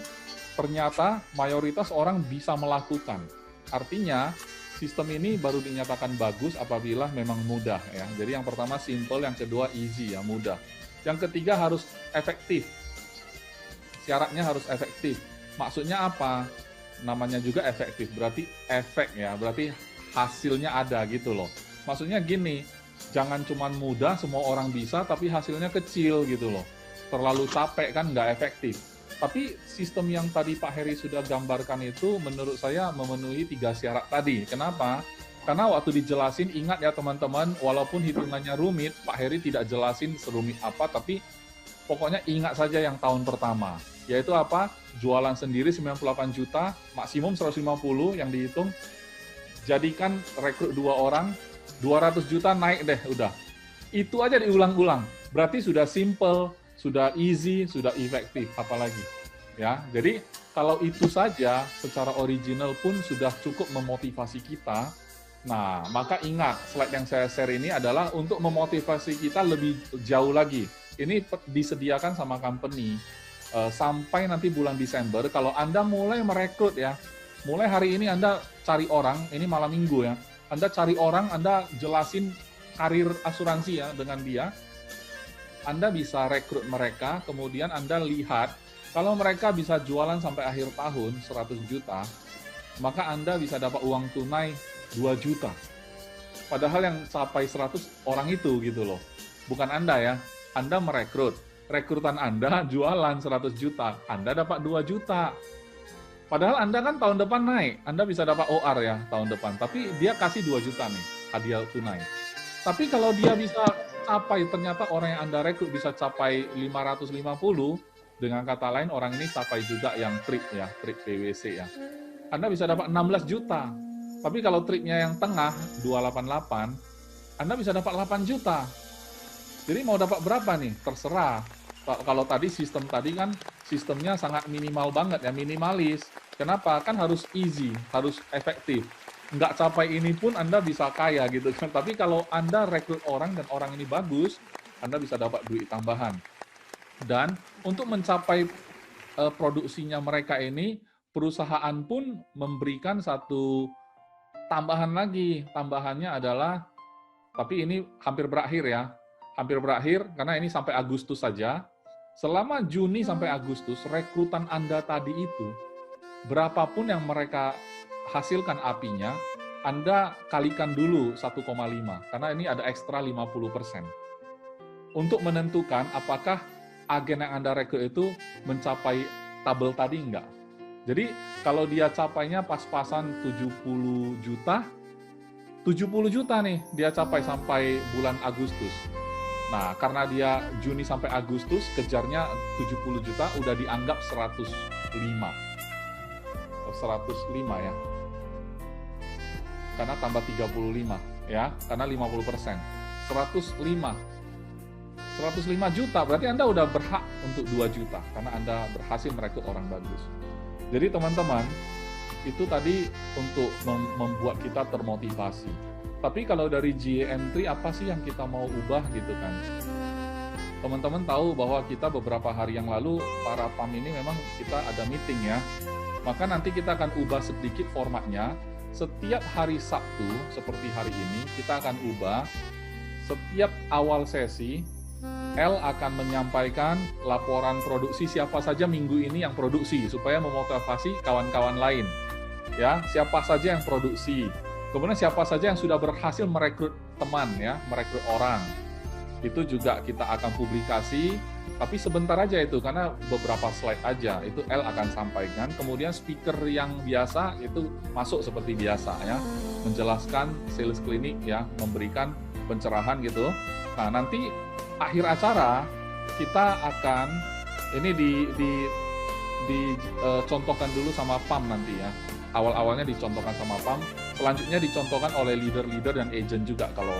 ternyata mayoritas orang bisa melakukan. Artinya, sistem ini baru dinyatakan bagus apabila memang mudah ya. Jadi yang pertama simple, yang kedua easy ya, mudah. Yang ketiga harus efektif. Syaratnya harus efektif. Maksudnya apa? Namanya juga efektif, berarti efek ya, berarti hasilnya ada gitu loh. Maksudnya gini, jangan cuma mudah semua orang bisa tapi hasilnya kecil gitu loh. Terlalu capek kan nggak efektif. Tapi sistem yang tadi Pak Heri sudah gambarkan itu menurut saya memenuhi 3 syarat tadi. Kenapa? Karena waktu dijelasin, ingat ya teman-teman, walaupun hitungannya rumit, Pak Heri tidak jelasin serumit apa, tapi pokoknya ingat saja yang tahun pertama. Yaitu apa? Jualan sendiri 98 juta, maksimum 150 yang dihitung. Jadikan rekrut 2 orang, 200 juta naik deh, udah. Itu aja diulang-ulang. Berarti sudah simple, sudah easy, sudah efektif, apalagi. Ya, jadi kalau itu saja secara original pun sudah cukup memotivasi kita. Nah, maka ingat, slide yang saya share ini adalah untuk memotivasi kita lebih jauh lagi. Ini disediakan sama company. Sampai nanti bulan Desember, kalau Anda mulai merekrut ya, mulai hari ini Anda cari orang, ini malam minggu ya, Anda cari orang, Anda jelasin karir asuransi ya dengan dia, Anda bisa rekrut mereka, kemudian Anda lihat, kalau mereka bisa jualan sampai akhir tahun 100 juta, maka Anda bisa dapat uang tunai 2 juta. Padahal yang sampai 100 orang itu gitu loh. Bukan Anda ya, Anda merekrut. Rekrutan Anda jualan 100 juta, Anda dapat 2 juta. Padahal Anda kan tahun depan naik, Anda bisa dapat OR ya tahun depan, tapi dia kasih 2 juta nih, hadiah tunai. Tapi kalau dia bisa capai, ternyata orang yang Anda rekrut bisa capai 550, dengan kata lain orang ini capai juga yang trip ya, trip PWC ya. Anda bisa dapat 16 juta. Tapi kalau tripnya yang tengah, 288, Anda bisa dapat 8 juta. Jadi mau dapat berapa nih? Terserah. Kalau tadi sistem tadi kan sistemnya sangat minimal banget ya, minimalis. Kenapa? Kan harus easy, harus efektif. Nggak capai ini pun Anda bisa kaya gitu kan. Tapi kalau Anda rekrut orang dan orang ini bagus, Anda bisa dapat duit tambahan. Dan untuk mencapai produksinya mereka ini, perusahaan pun memberikan satu tambahan lagi. Tambahannya adalah, tapi ini hampir berakhir ya. Hampir berakhir karena ini sampai Agustus saja. Selama Juni sampai Agustus, rekrutan Anda tadi itu, berapapun yang mereka hasilkan apinya, Anda kalikan dulu 1,5, karena ini ada ekstra 50%. Untuk menentukan apakah agen yang Anda rekrut itu mencapai tabel tadi enggak. Jadi kalau dia capainya pas-pasan 70 juta, 70 juta nih dia capai sampai bulan Agustus. Nah, karena dia Juni sampai Agustus, kejarnya 70 juta, udah dianggap 105. 105 ya. Karena tambah 35 ya, karena 50%. 105. 105 juta, berarti Anda udah berhak untuk 2 juta, karena Anda berhasil merekrut orang bagus. Jadi teman-teman, itu tadi untuk membuat kita termotivasi. Tapi kalau dari GM3 apa sih yang kita mau ubah gitu kan? Teman-teman tahu bahwa kita beberapa hari yang lalu, para PAM ini memang kita ada meeting ya. Maka nanti kita akan ubah sedikit formatnya. Setiap hari Sabtu, seperti hari ini, kita akan ubah. Setiap awal sesi, L akan menyampaikan laporan produksi siapa saja minggu ini yang produksi, supaya memotivasi kawan-kawan lain. Ya, siapa saja yang produksi. Kemudian siapa saja yang sudah berhasil merekrut teman ya, merekrut orang. Itu juga kita akan publikasi, tapi sebentar aja itu karena beberapa slide aja. Itu L akan sampaikan. Kemudian speaker yang biasa itu masuk seperti biasa ya, menjelaskan sales klinik ya, memberikan pencerahan gitu. Nah, nanti akhir acara kita akan ini di dicontohkan dulu sama PAM nanti ya. Awal-awalnya dicontohkan sama PAM, selanjutnya dicontohkan oleh leader-leader dan agent juga kalau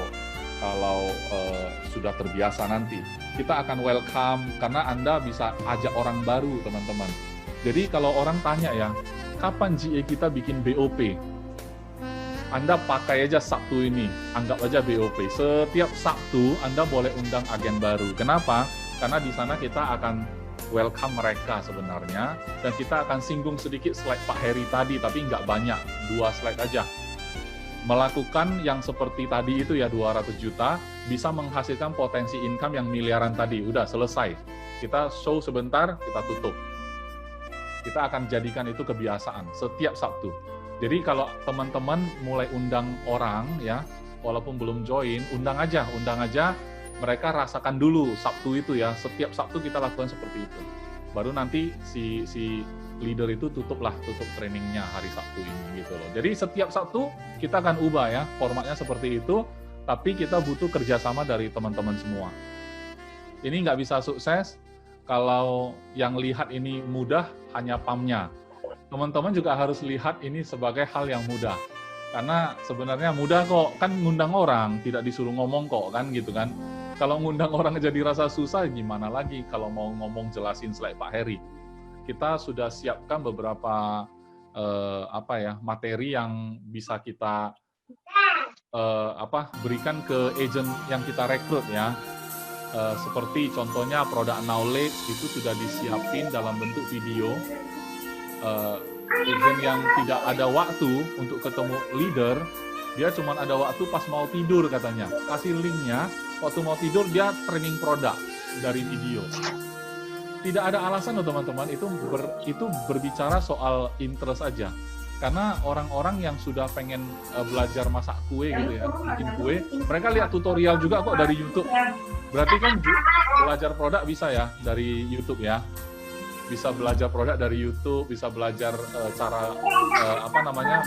sudah terbiasa nanti. Kita akan welcome karena Anda bisa ajak orang baru, teman-teman. Jadi kalau orang tanya ya, kapan GA kita bikin BOP? Anda pakai aja Sabtu ini, anggap aja BOP. Setiap Sabtu Anda boleh undang agen baru. Kenapa? Karena di sana kita akan welcome mereka sebenarnya, dan kita akan singgung sedikit slide Pak Heri tadi, tapi nggak banyak, 2 slide aja. Melakukan yang seperti tadi itu ya 200 juta, bisa menghasilkan potensi income yang miliaran tadi, udah selesai. Kita show sebentar, kita tutup. Kita akan jadikan itu kebiasaan setiap Sabtu. Jadi kalau teman-teman mulai undang orang ya, walaupun belum join, undang aja, mereka rasakan dulu Sabtu itu ya, setiap Sabtu kita lakukan seperti itu. Baru nanti si leader itu tutup trainingnya hari Sabtu ini gitu loh. Jadi setiap Sabtu kita akan ubah ya, formatnya seperti itu, tapi kita butuh kerjasama dari teman-teman semua. Ini nggak bisa sukses kalau yang lihat ini mudah hanya PAM-nya. Teman-teman juga harus lihat ini sebagai hal yang mudah. Karena sebenarnya mudah kok, kan ngundang orang, tidak disuruh ngomong kok, kan gitu kan. Kalau ngundang orang jadi rasa susah, gimana lagi kalau mau ngomong jelasin slide Pak Heri. Kita sudah siapkan beberapa materi yang bisa kita berikan ke agent yang kita rekrut ya. Seperti contohnya product knowledge itu sudah disiapin dalam bentuk video. Agent yang tidak ada waktu untuk ketemu leader, dia cuma ada waktu pas mau tidur katanya. Kasih linknya, waktu mau tidur dia training produk dari video. Tidak ada alasan loh teman-teman, itu berbicara soal interest aja. Karena orang-orang yang sudah pengen belajar masak kue gitu ya, bikin kue, mereka lihat tutorial juga kok dari YouTube. Berarti kan belajar produk bisa ya dari YouTube ya. Bisa belajar produk dari YouTube, bisa belajar cara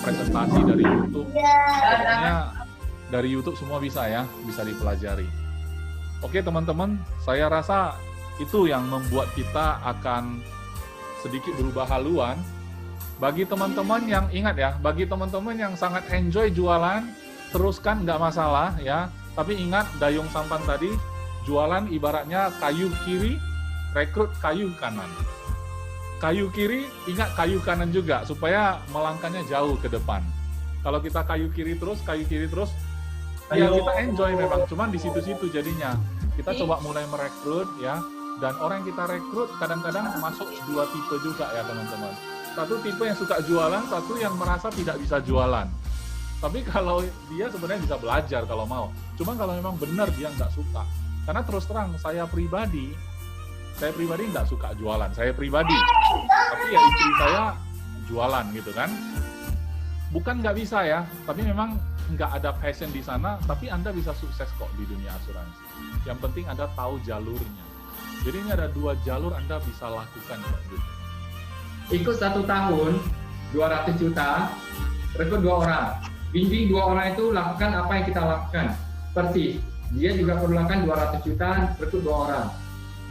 presentasi dari YouTube. Pokoknya dari YouTube semua bisa ya, bisa dipelajari. Oke teman-teman, saya rasa itu yang membuat kita akan sedikit berubah haluan. Bagi teman-teman yang ingat ya, bagi teman-teman yang sangat enjoy jualan, teruskan nggak masalah ya. Tapi ingat dayung sampan tadi, jualan ibaratnya kayu kiri, rekrut kayu kanan. Kayu kiri, ingat kayu kanan juga, supaya melangkahnya jauh ke depan. Kalau kita kayu kiri terus, ya kita enjoy memang, cuman di situ-situ jadinya. Kita coba mulai merekrut ya, dan orang yang kita rekrut kadang-kadang masuk 2 tipe juga ya teman-teman. Satu tipe yang suka jualan, satu yang merasa tidak bisa jualan. Tapi kalau dia sebenarnya bisa belajar kalau mau. Cuma kalau memang benar dia nggak suka. Karena terus terang, saya pribadi nggak suka jualan, saya pribadi. Tapi ya istri saya jualan gitu kan. Bukan nggak bisa ya, tapi memang nggak ada passion di sana, tapi Anda bisa sukses kok di dunia asuransi. Yang penting Anda tahu jalurnya. Jadi ini ada 2 jalur Anda bisa lakukan gitu. Ikut 1 tahun, 200 juta, rekrut 2 orang. Bimbing 2 orang itu lakukan apa yang kita lakukan. Persis, dia juga perlu lakukan 200 juta, rekrut 2 orang.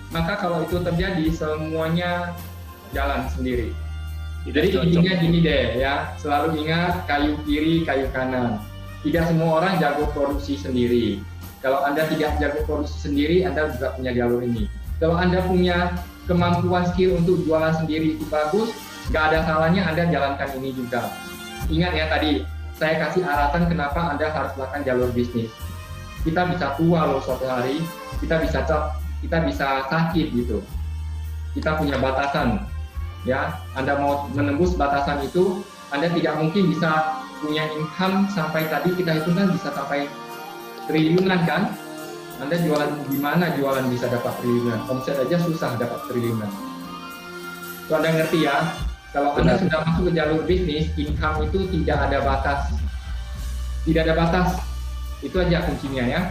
Maka kalau itu terjadi, semuanya jalan sendiri. Jadi intinya gini deh ya, selalu ingat kayu kiri, kayu kanan. Tidak semua orang jago produksi sendiri. Kalau Anda tidak jago produksi sendiri, Anda juga punya jalur ini. Kalau Anda punya kemampuan skill untuk jualan sendiri itu bagus, nggak ada salahnya Anda jalankan ini juga. Ingat ya tadi, saya kasih alasan kenapa Anda harus melakukan jalur bisnis. Kita bisa tua loh suatu hari, kita bisa sakit gitu. Kita punya batasan, ya. Anda mau menembus batasan itu, Anda tidak mungkin bisa punya income sampai tadi kita hitungkan bisa sampai triliunan kan? Anda jualan gimana jualan bisa dapat triliunan? Omset aja susah dapat triliunan. Itu Anda ngerti ya? Kalau Anda sudah masuk ke jalur bisnis, income itu tidak ada batas. Tidak ada batas. Itu aja kuncinya ya.